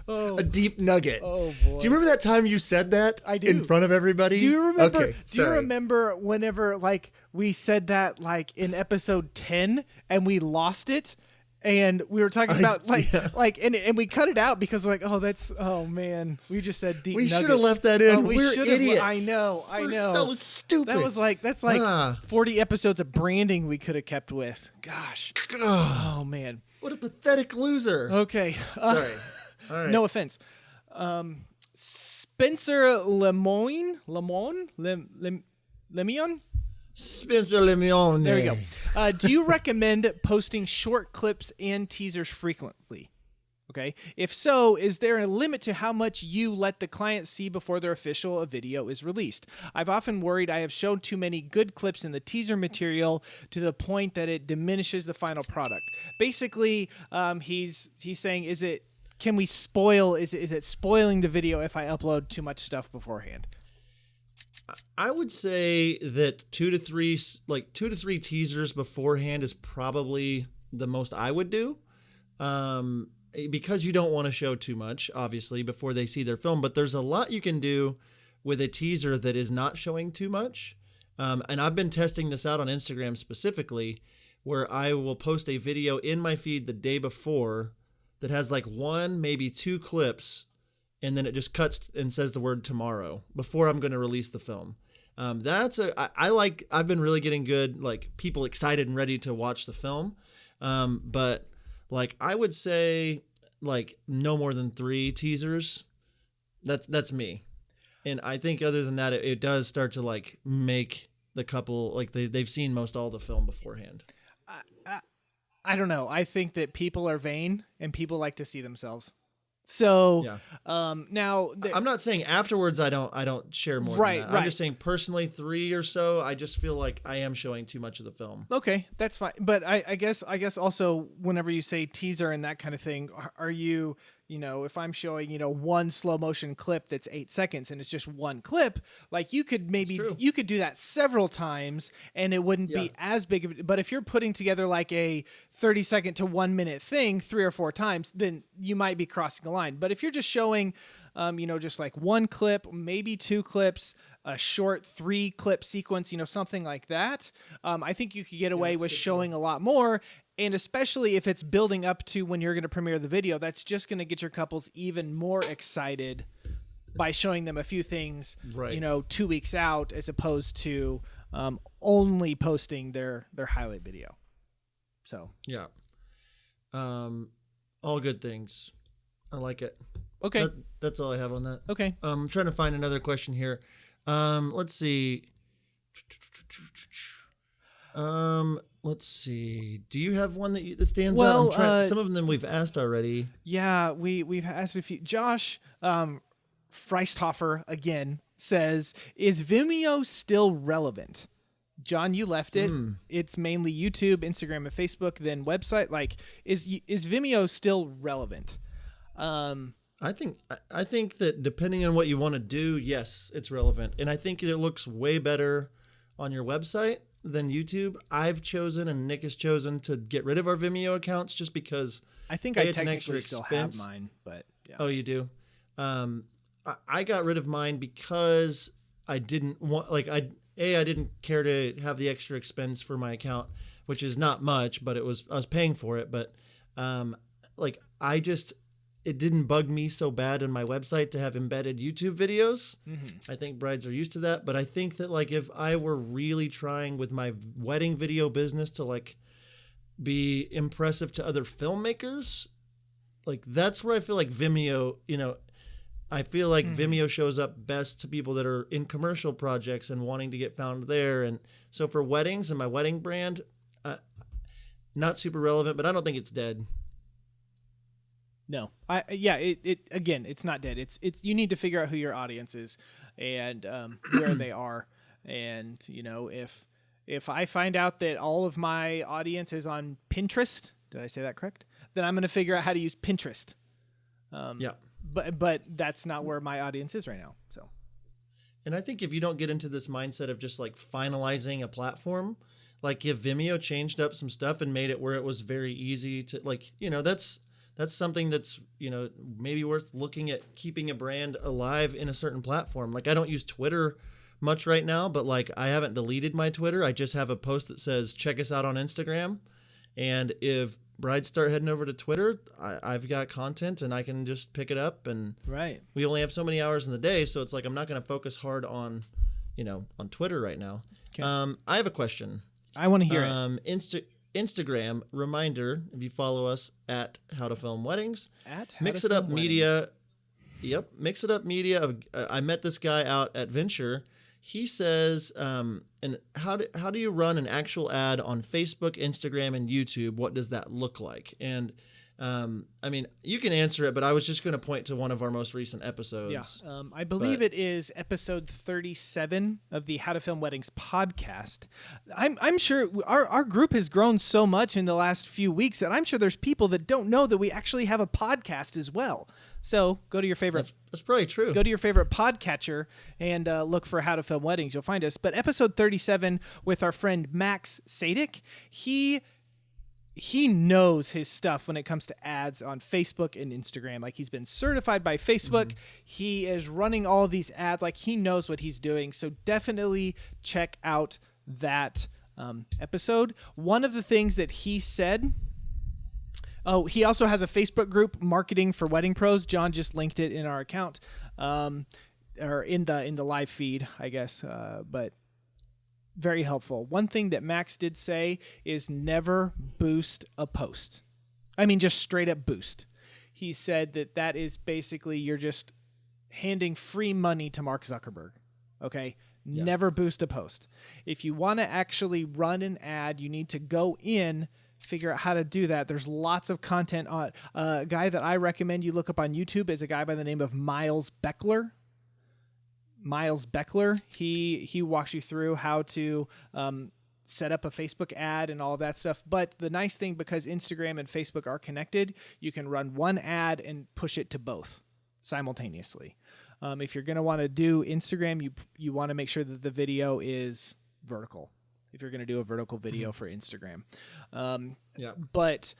A deep nugget. Oh boy. Do you remember that time you said that? I do. In front of everybody? Do you remember? Okay, do you remember whenever like we said that like in episode 10 and we lost it, and we were talking about and we cut it out because like oh man, we just said deep. We nugget. should have left that in. We're idiots. I know. We're so stupid. That's like 40 episodes of branding we could have kept with. Gosh. Oh man. What a pathetic loser. Okay. Sorry. All right. No offense. Spencer Lemoine? Spencer Lemoine. There we go. Do you recommend posting short clips and teasers frequently? Okay. If so, is there a limit to how much you let the client see before their official video is released? I've often worried I have shown too many good clips in the teaser material to the point that it diminishes the final product. Basically, he's saying, can we spoil? Is it spoiling the video if I upload too much stuff beforehand? I would say that 2 to 3 teasers beforehand is probably the most I would do. Because you don't want to show too much, obviously, before they see their film. But there's a lot you can do with a teaser that is not showing too much. And I've been testing this out on Instagram specifically, where I will post a video in my feed the day before that has like 1, maybe 2 clips, and then it just cuts and says the word tomorrow before I'm going to release the film. I've been really getting good, like people excited and ready to watch the film. But like I would say like no more than 3 teasers. That's me. And I think other than that, it does start to like make the couple, like they've seen most all the film beforehand. I don't know. I think that people are vain and people like to see themselves. So, now I'm not saying afterwards I don't share more than that. I'm just saying personally 3 or so, I just feel like I am showing too much of the film. Okay, that's fine. But I guess also whenever you say teaser and that kind of thing, are you, if I'm showing, one slow motion clip that's 8 seconds and it's just one clip, like you could do that several times and it wouldn't be as big of it. But if you're putting together like a 30-second to 1 minute thing 3 or 4 times, then you might be crossing a line. But if you're just showing, just like 1 clip, maybe 2 clips, a short 3 clip sequence, something like that, I think you could get away with showing a lot more. And especially if it's building up to when you're going to premiere the video, that's just going to get your couples even more excited by showing them a few things, 2 weeks out, as opposed to only posting their highlight video. So yeah, all good things. I like it. Okay, that's all I have on that. Okay, I'm trying to find another question here. Let's see. Let's see. Do you have one that stands out? Some of them we've asked already. Yeah, we've asked a few. Josh Freisthofer again says, "Is Vimeo still relevant?" John, you left it. It's mainly YouTube, Instagram, and Facebook, then website. Like, is Vimeo still relevant? I think that depending on what you want to do, yes, it's relevant, and I think it looks way better on your website than YouTube. I've chosen and Nick has chosen to get rid of our Vimeo accounts just because I think I technically still have mine, but yeah. Oh, you do? I got rid of mine because I didn't want, I didn't care to have the extra expense for my account, which is not much, but I was paying for it. But it didn't bug me so bad on my website to have embedded YouTube videos. Mm-hmm. I think brides are used to that. But I think that if I were really trying with my wedding video business to be impressive to other filmmakers, that's where I feel like Vimeo, I feel like Vimeo shows up best to people that are in commercial projects and wanting to get found there. And so for weddings and my wedding brand, not super relevant, but I don't think it's dead. No, it's not dead. It's you need to figure out who your audience is and where they are, and if If I find out that all of my audience is on Pinterest, did I say that correct? Then I'm going to figure out how to use Pinterest. Yeah. But that's not where my audience is right now. So. And I think if you don't get into this mindset of just like finalizing a platform, like if Vimeo changed up some stuff and made it where it was very easy to like, that's something that's, maybe worth looking at keeping a brand alive in a certain platform. Like I don't use Twitter much right now, but like I haven't deleted my Twitter. I just have a post that says, check us out on Instagram. And if brides start heading over to Twitter, I've got content and I can just pick it up. And right. We only have so many hours in the day. So it's like, I'm not going to focus hard on, on Twitter right now. Okay. I have a question. I want to hear it. Instagram reminder, if you follow us at How to Film Weddings, at Mix It Up Media. Yep. Mix It Up Media. I met this guy out at Venture. He says, and how do you run an actual ad on Facebook, Instagram, and YouTube? What does that look like? And I mean, you can answer it, but I was just going to point to one of our most recent episodes. Yeah, I believe it is episode 37 of the How to Film Weddings podcast. I'm sure our group has grown so much in the last few weeks that I'm sure there's people that don't know that we actually have a podcast as well. So go to your favorite. That's probably true. Go to your favorite podcatcher and look for How to Film Weddings. You'll find us. But episode 37 with our friend Max Sadik, he knows his stuff when it comes to ads on Facebook and Instagram. Like he's been certified by Facebook. Mm-hmm. He is running all of these ads. Like he knows what he's doing. So definitely check out that episode. One of the things that he said. Oh, he also has a Facebook group, Marketing for Wedding Pros. John just linked it in our account, or in the live feed, I guess. But very helpful. One thing that Max did say is never boost a post. I mean, just straight up boost. He said that is basically you're just handing free money to Mark Zuckerberg. Okay. Yeah. Never boost a post. If you want to actually run an ad, you need to go in, figure out how to do that. There's lots of content on a guy that I recommend you look up on YouTube is a guy by the name of Miles Beckler. He walks you through how to set up a Facebook ad and all of that stuff. But the nice thing, because Instagram and Facebook are connected, you can run one ad and push it to both simultaneously. If you're going to want to do Instagram, you want to make sure that the video is vertical. If you're going to do a vertical video for Instagram. But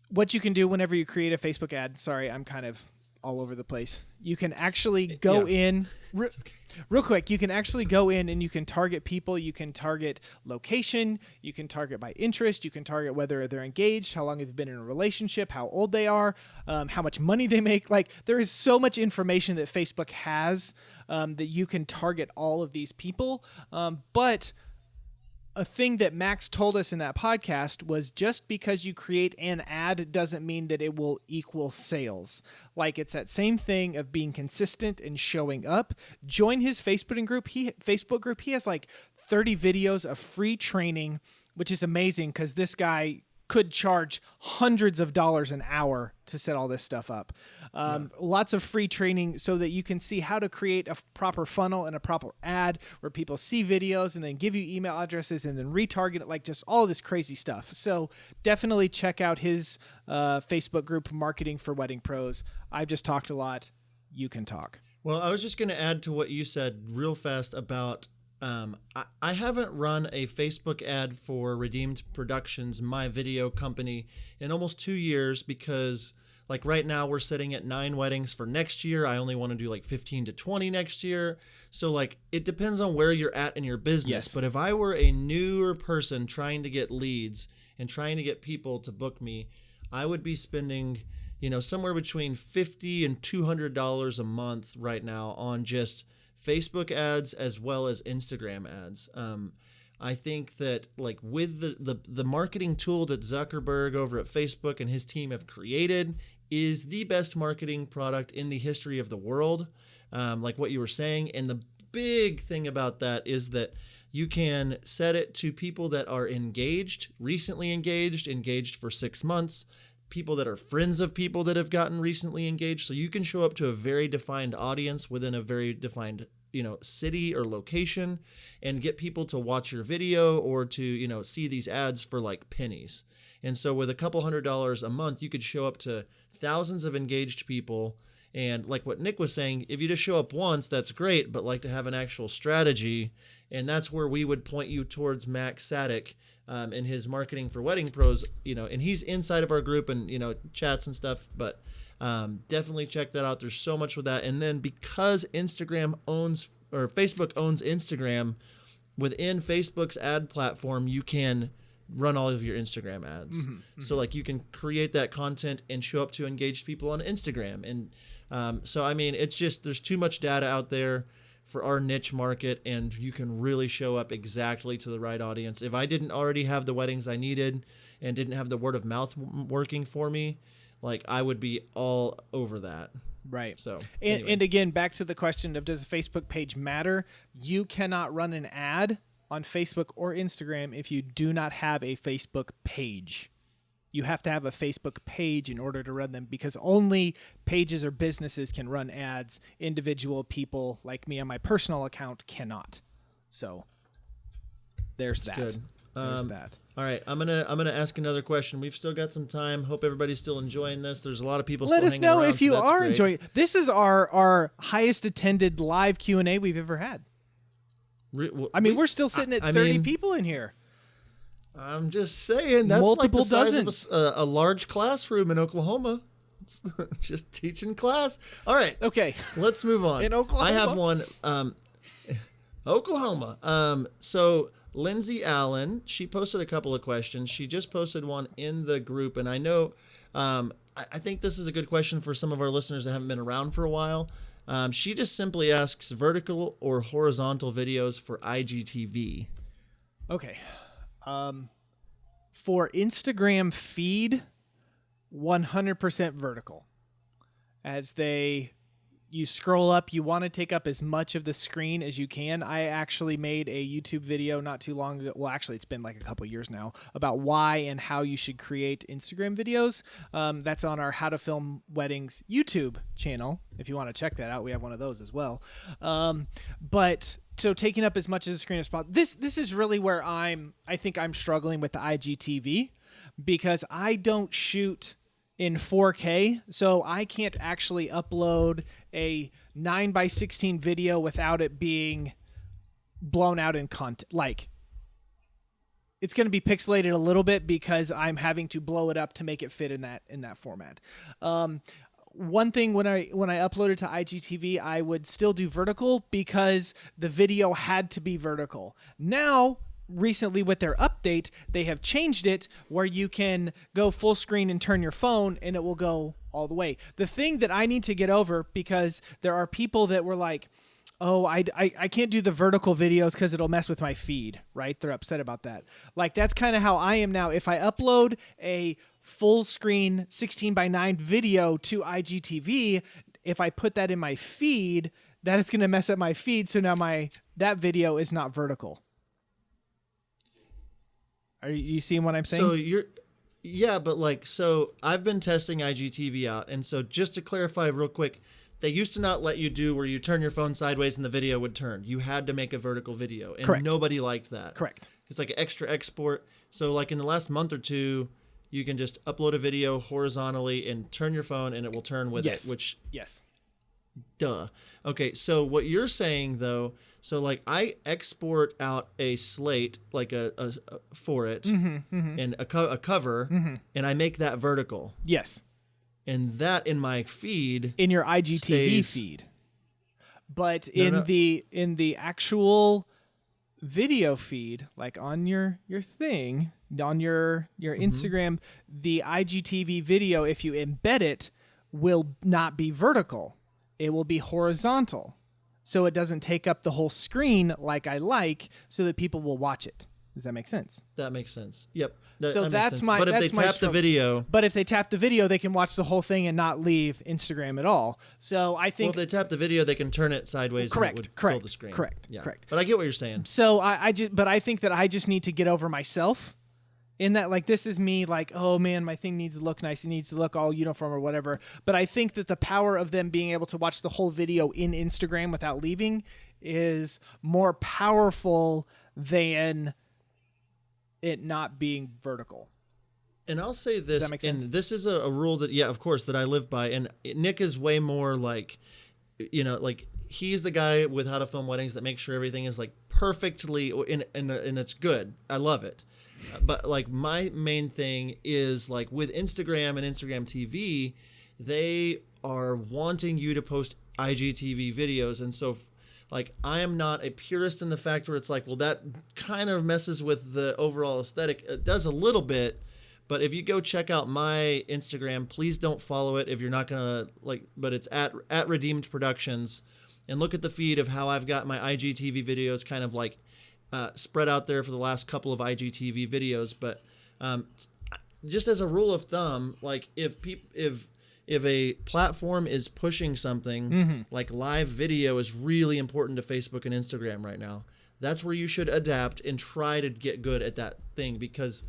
what you can do whenever you create a Facebook ad, sorry, I'm kind of all over the place. You can actually go in real quick. You can actually go in and you can target people. You can target location. You can target by interest. You can target whether they're engaged, how long they've been in a relationship, how old they are, how much money they make. Like there is so much information that Facebook has that you can target all of these people. But a thing that Max told us in that podcast was just because you create an ad doesn't mean that it will equal sales. Like it's that same thing of being consistent and showing up. Join his Facebook group. He has like 30 videos of free training, which is amazing because this guy could charge hundreds of dollars an hour to set all this stuff up. Lots of free training so that you can see how to create a proper funnel and a proper ad where people see videos and then give you email addresses and then retarget it, like just all this crazy stuff. So definitely check out his Facebook group, Marketing for Wedding Pros. I've just talked a lot. You can talk. Well, I was just going to add to what you said real fast about I haven't run a Facebook ad for Redeemed Productions, my video company, in almost 2 years because like right now we're sitting at 9 weddings for next year. I only want to do like 15 to 20 next year. So like it depends on where you're at in your business. Yes. But if I were a newer person trying to get leads and trying to get people to book me, I would be spending, somewhere between $50 and $200 a month right now on just Facebook ads as well as Instagram ads. I think that like with the marketing tool that Zuckerberg over at Facebook and his team have created is the best marketing product in the history of the world. Like what you were saying. And the big thing about that is that you can set it to people that are engaged, recently engaged for 6 months, people that are friends of people that have gotten recently engaged. So you can show up to a very defined audience within a very defined city or location and get people to watch your video or to, see these ads for like pennies. And so with a couple $100 a month, you could show up to thousands of engaged people. And like what Nick was saying, if you just show up once, that's great, but like to have an actual strategy. And that's where we would point you towards Max Sadek and his Marketing for Wedding Pros, and he's inside of our group and, chats and stuff, but definitely check that out. There's so much with that. And then because Facebook owns Instagram, within Facebook's ad platform, you can run all of your Instagram ads. So like you can create that content and show up to engaged people on Instagram. And so, I mean, it's just, there's too much data out there for our niche market, and you can really show up exactly to the right audience. If I didn't already have the weddings I needed and didn't have the word of mouth working for me, like I would be all over that. Right. So, and again, back to the question of, does a Facebook page matter? You cannot run an ad on Facebook or Instagram if you do not have a Facebook page. You have to have a Facebook page in order to run them, because only pages or businesses can run ads. Individual people like me on my personal account cannot. So there's that. Good. There's that. All right, I'm gonna ask another question. We've still got some time. Hope everybody's still enjoying this. There's a lot of people. Let still us hanging know around, if so you that's are great. enjoying. This is our highest attended live Q&A we've ever had. I mean, we're still sitting at 30 people in here. I'm just saying, that's Multiple like the size of a large classroom in Oklahoma. It's just teaching class. All right. Okay. Let's move on. In Oklahoma? I have one. Oklahoma. So Lindsay Allen, she posted a couple of questions. She just posted one in the group, and I know, I think this is a good question for some of our listeners that haven't been around for a while. She just simply asks, vertical or horizontal videos for IGTV? Okay. For Instagram feed, 100% vertical. As you scroll up, you want to take up as much of the screen as you can. I actually made a YouTube video not too long ago. Well, actually, it's been like a couple years now, about why and how you should create Instagram videos. That's on our How to Film Weddings YouTube channel. If you want to check that out, we have one of those as well. So taking up as much of the screen as possible. This is really where I think I'm struggling with the IGTV, because I don't shoot in 4K, so I can't actually upload a 9:16 video without it being blown out in content. Like, it's going to be pixelated a little bit because I'm having to blow it up to make it fit in that format. One thing, when I uploaded to IGTV, I would still do vertical because the video had to be vertical. Now, recently with their update, they have changed it where you can go full screen and turn your phone and it will go all the way. The thing that I need to get over, because there are people that were like, oh, I can't do the vertical videos because it'll mess with my feed, right? They're upset about that. Like, that's kind of how I am now. If I upload a full screen 16:9 video to IGTV, if I put that in my feed, that is going to mess up my feed. So now that video is not vertical. Are you seeing what I'm saying? So I've been testing IGTV out. And so just to clarify real quick, they used to not let you do where you turn your phone sideways and the video would turn. You had to make a vertical video, and Correct. Nobody liked that. Correct. It's like an extra export. So like in the last month or two, you can just upload a video horizontally and turn your phone and it will turn with it, which yes. Duh. Okay, so what you're saying though, so like I export out a slate like a for it and a cover, and I make that vertical. Yes. And that in my feed, in your IGTV feed. But in the actual video feed, like on your thing, on your Instagram, the IGTV video, if you embed it, will not be vertical. It will be horizontal. So it doesn't take up the whole screen like I like, so that people will watch it. Does that make sense? That makes sense. Yep. So that's my. But if that's they tap the video, they can watch the whole thing and not leave Instagram at all. So I think. Well, if they tap the video, they can turn it sideways. Correct. And it would correct. fill the screen. Correct. Yeah. Correct. But I get what you're saying. So I think that I just need to get over myself. In that, like, this is me, like, oh man, my thing needs to look nice. It needs to look all uniform or whatever. But I think that the power of them being able to watch the whole video in Instagram without leaving is more powerful than it not being vertical. And I'll say this, Does that make sense? and this is a rule that, yeah, of course, that I live by. And Nick is way more like, like he's the guy with How to Film Weddings that makes sure everything is like perfectly, and it's good. I love it. But like my main thing is like with Instagram and Instagram TV, they are wanting you to post IGTV videos. And so like I am not a purist in the fact where it's like, well, that kind of messes with the overall aesthetic. It does a little bit. But if you go check out my Instagram, please don't follow it if you're not going to like, but it's at Redeemed Productions, and look at the feed of how I've got my IGTV videos kind of like spread out there for the last couple of IGTV videos. But just as a rule of thumb, like if a platform is pushing something, like live video is really important to Facebook and Instagram right now. That's where you should adapt and try to get good at that thing, because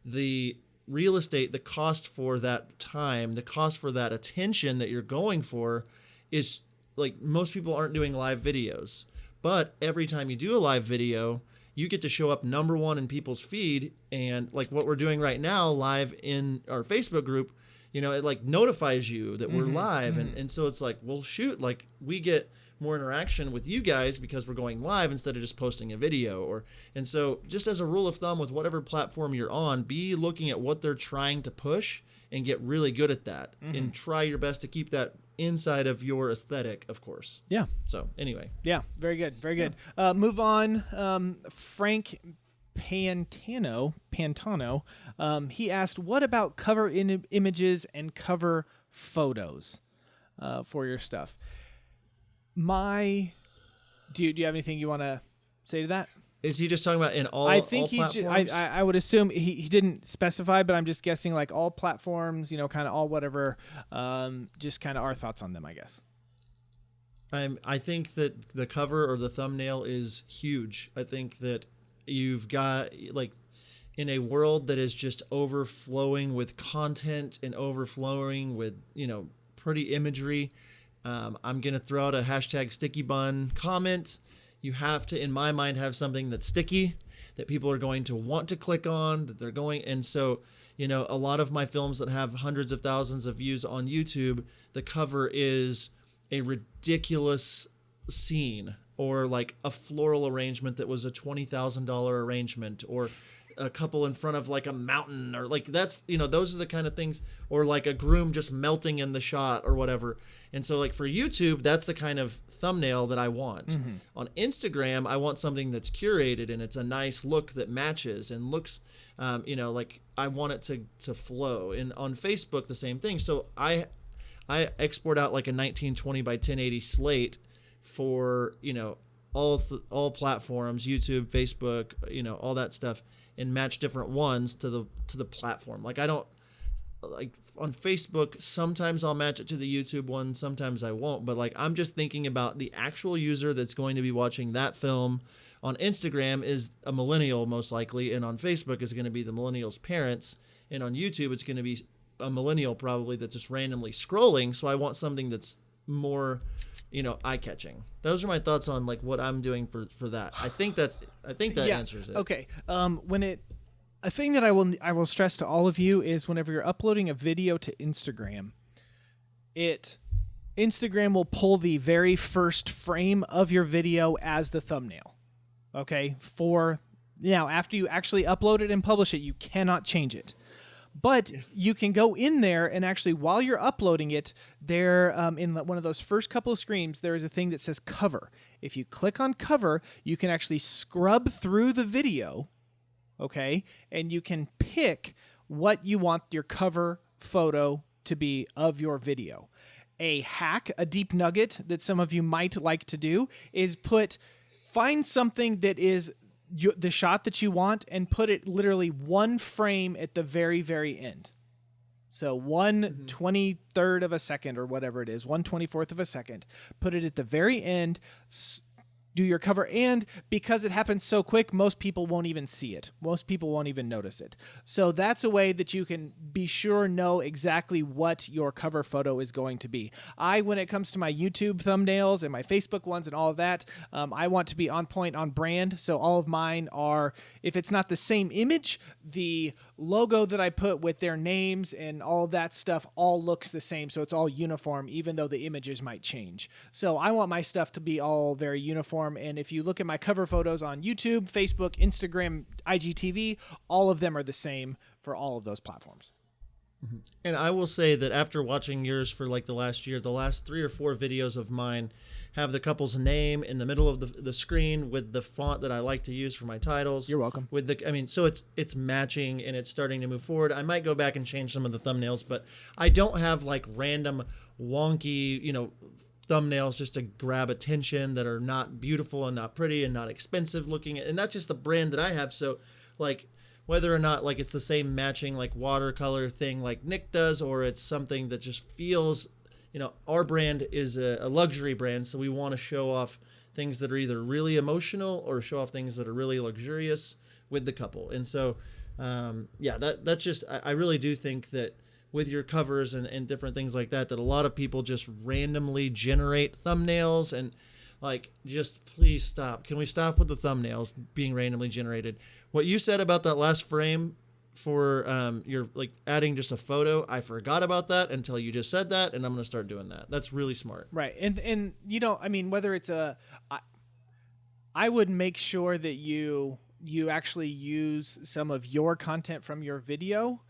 the real estate, the cost for that time, the cost for that attention that you're going for is like, most people aren't doing live videos. But every time you do a live video, you get to show up number one in people's feed. And like what we're doing right now live in our Facebook group, it like notifies you that we're live. And so it's like, well, shoot, like we get more interaction with you guys because we're going live instead of just posting a video. And so just as a rule of thumb with whatever platform you're on, be looking at what they're trying to push and get really good at that, and try your best to keep that inside of your aesthetic, of course. Yeah. So anyway. Yeah. Very good. Very good. Move on. Frank Pantano, he asked, what about cover images and cover photos for your stuff? Do you have anything you want to say to that? Is he just talking about in all? I think all platforms? I would assume he didn't specify, but I'm just guessing like all platforms, kind of all whatever. Just kind of our thoughts on them, I guess. I think that the cover or the thumbnail is huge. I think that you've got like in a world that is just overflowing with content and overflowing with pretty imagery. I'm going to throw out a hashtag sticky bun comment. You have to, in my mind, have something that's sticky, that people are going to want to click on, that they're going. And so, a lot of my films that have hundreds of thousands of views on YouTube, the cover is a ridiculous scene, or like a floral arrangement that was a $20,000 arrangement, or a couple in front of like a mountain, or like that's, those are the kind of things, or like a groom just melting in the shot or whatever. And so like for YouTube, that's the kind of thumbnail that I want. On Instagram, I want something that's curated and it's a nice look that matches and looks, like I want it to flow. And on Facebook, the same thing. So I export out like a 1920 by 1080 slate for, all platforms, YouTube, Facebook, all that stuff, and match different ones to the platform. Like I don't, like on Facebook, sometimes I'll match it to the YouTube one, sometimes I won't, but like I'm just thinking about the actual user that's going to be watching that film. On Instagram is a millennial most likely, and on Facebook is going to be the millennial's parents, and on YouTube it's going to be a millennial probably that's just randomly scrolling. So I want something that's more eye-catching. Those are my thoughts on like what I'm doing for that. I think that answers it. Okay. A thing that I will stress to all of you is whenever you're uploading a video to Instagram, Instagram will pull the very first frame of your video as the thumbnail. Okay? After you actually upload it and publish it, you cannot change it. But you can go in there and actually, while you're uploading it, there in one of those first couple of screens, there is a thing that says cover. If you click on cover, you can actually scrub through the video, okay? And you can pick what you want your cover photo to be of your video. A hack, a deep nugget that some of you might like to do is find something that is the shot that you want and put it literally one frame at the very, very end. So 1/23 of a second or whatever it is, 1/24 of a second. Put it at the very end, do your cover. And because it happens so quick, most people won't even see it. Most people won't even notice it. So that's a way that you can be sure know exactly what your cover photo is going to be. When it comes to my YouTube thumbnails and my Facebook ones and all of that, I want to be on point, on brand. So all of mine are, if it's not the same image, the logo that I put with their names and all that stuff all looks the same. So it's all uniform, even though the images might change. So I want my stuff to be all very uniform. And if you look at my cover photos on YouTube, Facebook, Instagram, IGTV, all of them are the same for all of those platforms. And I will say that after watching yours for like the last year, the last 3 or 4 videos of mine have the couple's name in the middle of the screen with the font that I like to use for my titles. You're welcome. So it's matching and it's starting to move forward. I might go back and change some of the thumbnails, but I don't have like random wonky, thumbnails just to grab attention that are not beautiful and not pretty and not expensive looking. And that's just the brand that I have. So like whether or not like it's the same matching like watercolor thing like Nick does, or it's something that just feels, our brand is a luxury brand. So we want to show off things that are either really emotional or show off things that are really luxurious with the couple. And so, that's just, I really do think that with your covers and different things like that a lot of people just randomly generate thumbnails and like, just please stop. Can we stop with the thumbnails being randomly generated? What you said about that last frame for your like adding just a photo, I forgot about that until you just said that, and I'm going to start doing that. That's really smart. Right. And whether it's I would make sure that you actually use some of your content from your video.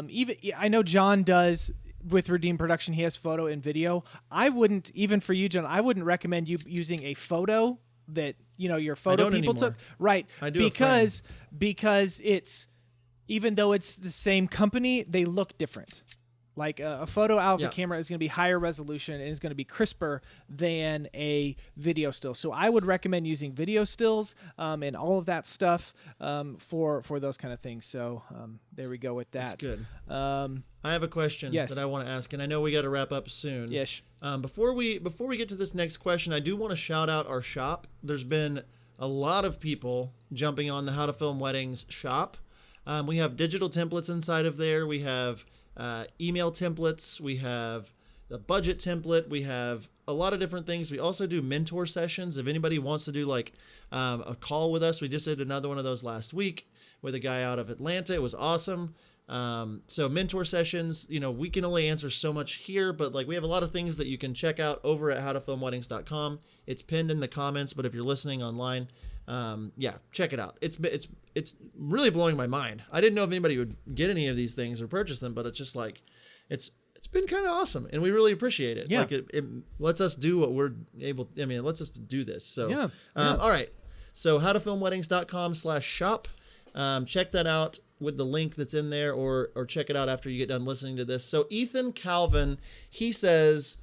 Even I know John does with Redeem Production. He has photo and video. I wouldn't, even for you, John, I wouldn't recommend you using a photo that your photo people anymore. took. Right. I do because it's, even though it's the same company, they look different. Like a photo out of the camera is going to be higher resolution and is going to be crisper than a video still. So I would recommend using video stills and all of that stuff for those kind of things. So there we go with that. That's good. I have a question that I want to ask, and I know we got to wrap up soon. Yes. Before we get to this next question, I do want to shout out our shop. There's been a lot of people jumping on the How to Film Weddings shop. We have digital templates inside of there. We have email templates, we have the budget template, we have a lot of different things. We also do mentor sessions. If anybody wants to do like a call with us, we just did another one of those last week with a guy out of Atlanta. It was awesome. So mentor sessions, we can only answer so much here, but like we have a lot of things that you can check out over at howtofilmweddings.com. It's pinned in the comments, but if you're listening online, check it out. It's really blowing my mind. I didn't know if anybody would get any of these things or purchase them, but it's just like, it's been kind of awesome, and we really appreciate it. Yeah. Like it lets us do what we're able. It lets us do this. So all right. So howtofilmweddings.com/shop. Check that out with the link that's in there, or check it out after you get done listening to this. So Ethan Calvin, he says,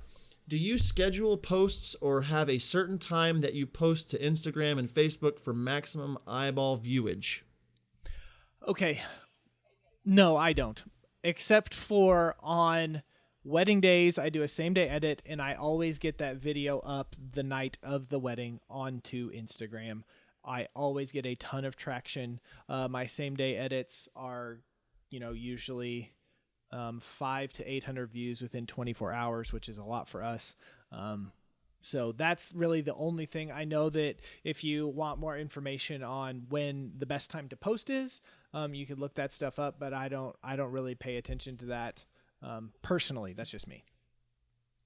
do you schedule posts or have a certain time that you post to Instagram and Facebook for maximum eyeball viewage? Okay. No, I don't. Except for on wedding days, I do a same day edit, and I always get that video up the night of the wedding onto Instagram. I always get a ton of traction. My same day edits are, usually 500 to 800 views within 24 hours, which is a lot for us. So that's really the only thing. I know that if you want more information on when the best time to post is, you could look that stuff up, but I don't really pay attention to that. Personally, that's just me.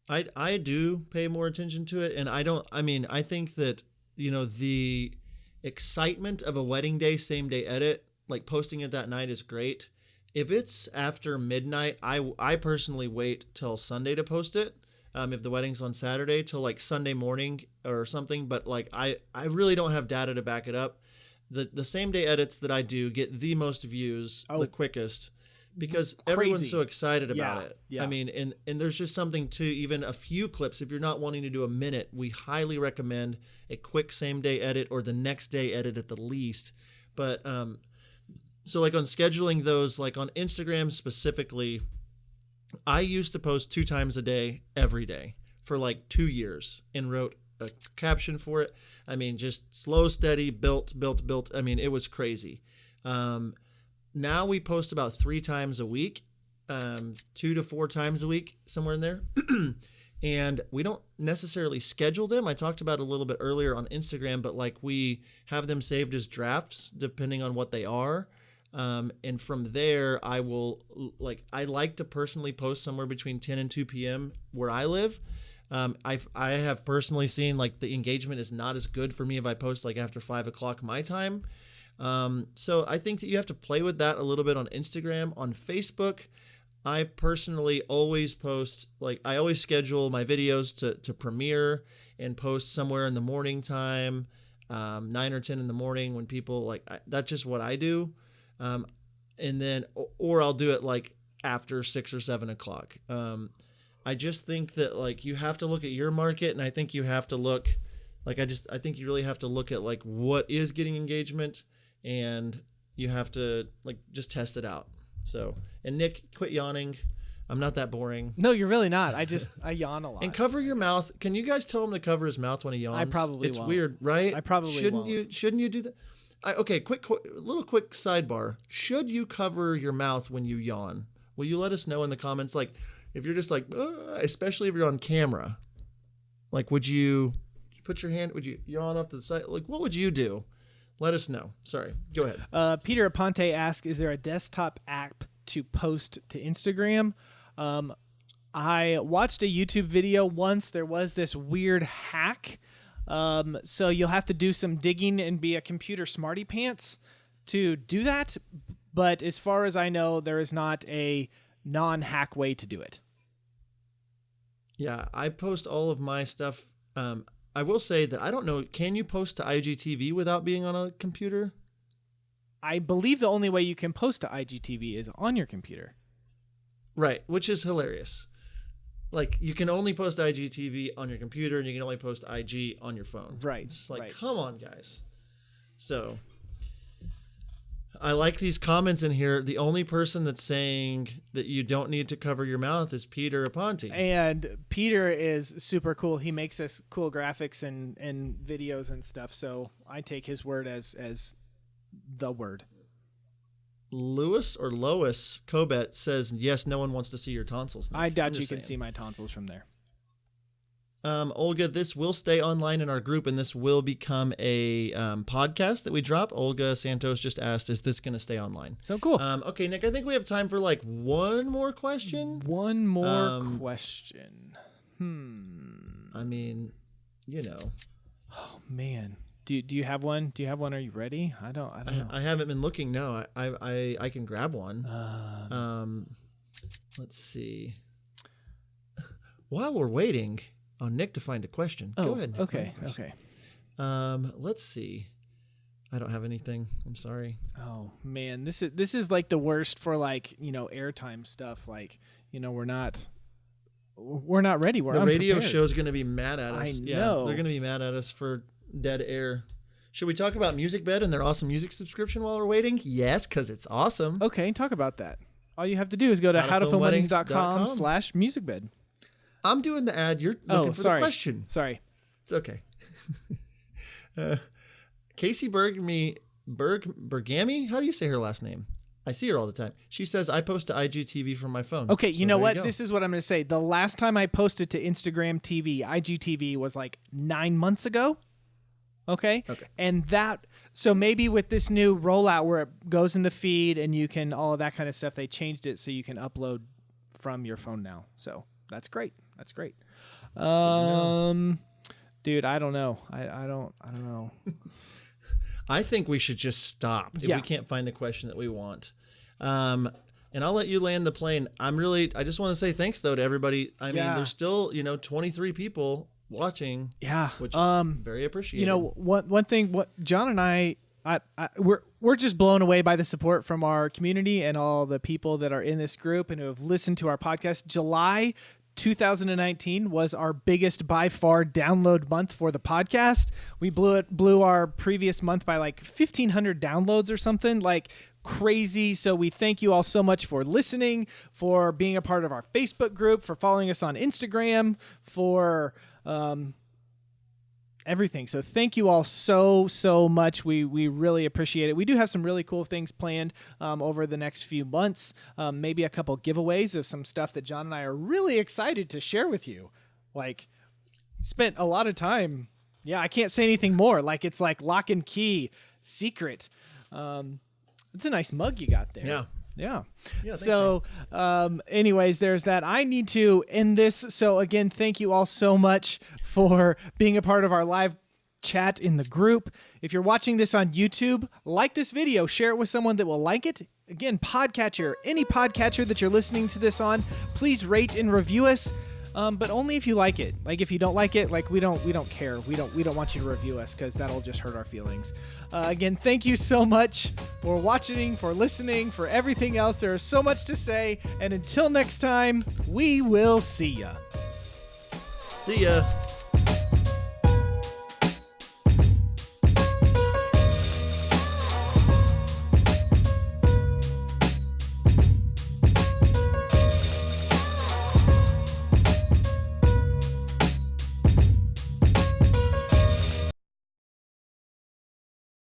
I do pay more attention to it, and I think that, the excitement of a wedding day, same day edit, like posting it that night is great. If it's after midnight, I personally wait till Sunday to post it. If the wedding's on Saturday, till like Sunday morning or something. But like I really don't have data to back it up. The same day edits that I do get the most views the quickest, because everyone's so excited about it. Yeah. And there's just something to even a few clips. If you're not wanting to do a minute, we highly recommend a quick same day edit or the next day edit at the least. But so like on scheduling those, like on Instagram specifically, I used to post 2 times a day, every day for like 2 years, and wrote a caption for it. I mean, just slow, steady, built. I mean, it was crazy. Now we post about 3 times a week, 2 to 4 times a week, somewhere in there. And we don't necessarily schedule them. I talked about it a little bit earlier on Instagram, but like we have them saved as drafts depending on what they are. And from there, I like to personally post somewhere between 10 and 2 p.m. where I live. I have personally seen like the engagement is not as good for me if I post like after 5 o'clock my time. So I think that you have to play with that a little bit on Instagram. On Facebook, I personally always post, like I always schedule my videos to premiere and post somewhere in the morning time, 9 or 10 in the morning when people that's just what I do. And then, or I'll do it like after 6 or 7 o'clock. I just think that like you have to look at your market, and I think you have to look I think you really have to look at like what is getting engagement, and you have to like just test it out. So, and Nick, quit yawning. I'm not that boring. No, you're really not. I yawn a lot. And cover your mouth. Can you guys tell him to cover his mouth when he yawns? I probably It's won't. weird, right? I probably shouldn't won't. Shouldn't you do that? Okay, quick sidebar. Should you cover your mouth when you yawn? Will you let us know in the comments? Like, if you're just like, especially if you're on camera, like, would you put your hand? Would you yawn off to the side? Like, what would you do? Let us know. Sorry, go ahead. Peter Aponte asked, "Is there a desktop app to post to Instagram?" I watched a YouTube video once. There was this weird hack. So you'll have to do some digging and be a computer smarty pants to do that. But as far as I know, there is not a non-hack way to do it. Yeah, I post all of my stuff. I will say that I don't know. Can you post to IGTV without being on a computer? I believe the only way you can post to IGTV is on your computer. Right, which is hilarious. Like, you can only post IGTV on your computer, and you can only post IG on your phone. Right. It's just like, right. Come on, guys. So, I like these comments in here. The only person that's saying that you don't need to cover your mouth is Peter Aponte. And Peter is super cool. He makes us cool graphics and videos and stuff, so I take his word as the word. Lois Kobet says, yes, no one wants to see your tonsils. Nick. I doubt you can see my tonsils from there. Olga, this will stay online in our group, and this will become a podcast that we drop. Olga Santos just asked, is this going to stay online? So cool. Okay, Nick, I think we have time for like one more question. One more question. I mean, you know. Oh, man. Do you have one? Are you ready? I don't know. I haven't been looking. No, I can grab one. Let's see. While we're waiting on Nick to find a question, go ahead, Nick. Okay. Let's see. I don't have anything. I'm sorry. Oh man, this is like the worst for like airtime stuff. Like we're not ready. We're the radio unprepared. show's going to be mad at us. I Yeah, know. they're going to be mad at us for dead air. Should we talk about Music Bed and their awesome music subscription while we're waiting? Yes, because it's awesome. Okay, talk about that. All you have to do is go to howtofilmweddings.com/musicbed. I'm doing the ad. You're looking for the question. Sorry. It's okay. Casey Bergamy, how do you say her last name? I see her all the time. She says, I post to IGTV from my phone. Okay, So you know what? go. This is what I'm going to say. The last time I posted to Instagram TV, IGTV, was like 9 months ago. Okay? And so maybe with this new rollout where it goes in the feed and you can, all of that kind of stuff, they changed it so you can upload from your phone now. So that's great. Dude, I don't know. I don't know. I think we should just stop if we can't find the question that we want. And I'll let you land the plane. I just want to say thanks though to everybody. I mean, there's still, 23 people watching. Yeah. Which very appreciated. One thing, what John and I we're just blown away by the support from our community and all the people that are in this group and who have listened to our podcast. July 2019 was our biggest by far download month for the podcast. We blew our previous month by like 1,500 downloads or something, like crazy. So we thank you all so much for listening, for being a part of our Facebook group, for following us on Instagram, for everything. So thank you all so much. We really appreciate it. We do have some really cool things planned over the next few months. Maybe a couple giveaways of some stuff that John and I are really excited to share with you. Like, spent a lot of time. Yeah, I can't say anything more. Like, it's like lock and key secret. It's a nice mug you got there. Yeah. So, anyways, there's that. I need to end this. So again, thank you all so much for being a part of our live chat in the group. If you're watching this on YouTube, like this video, share it with someone that will like it. Again, podcatcher, any podcatcher that you're listening to this on, please rate and review us. But only if you like it. Like, if you don't like it, like, we don't care. We don't want you to review us, because that'll just hurt our feelings. Again, thank you so much for watching, for listening, for everything else. There is so much to say, and until next time, we will see ya. See ya.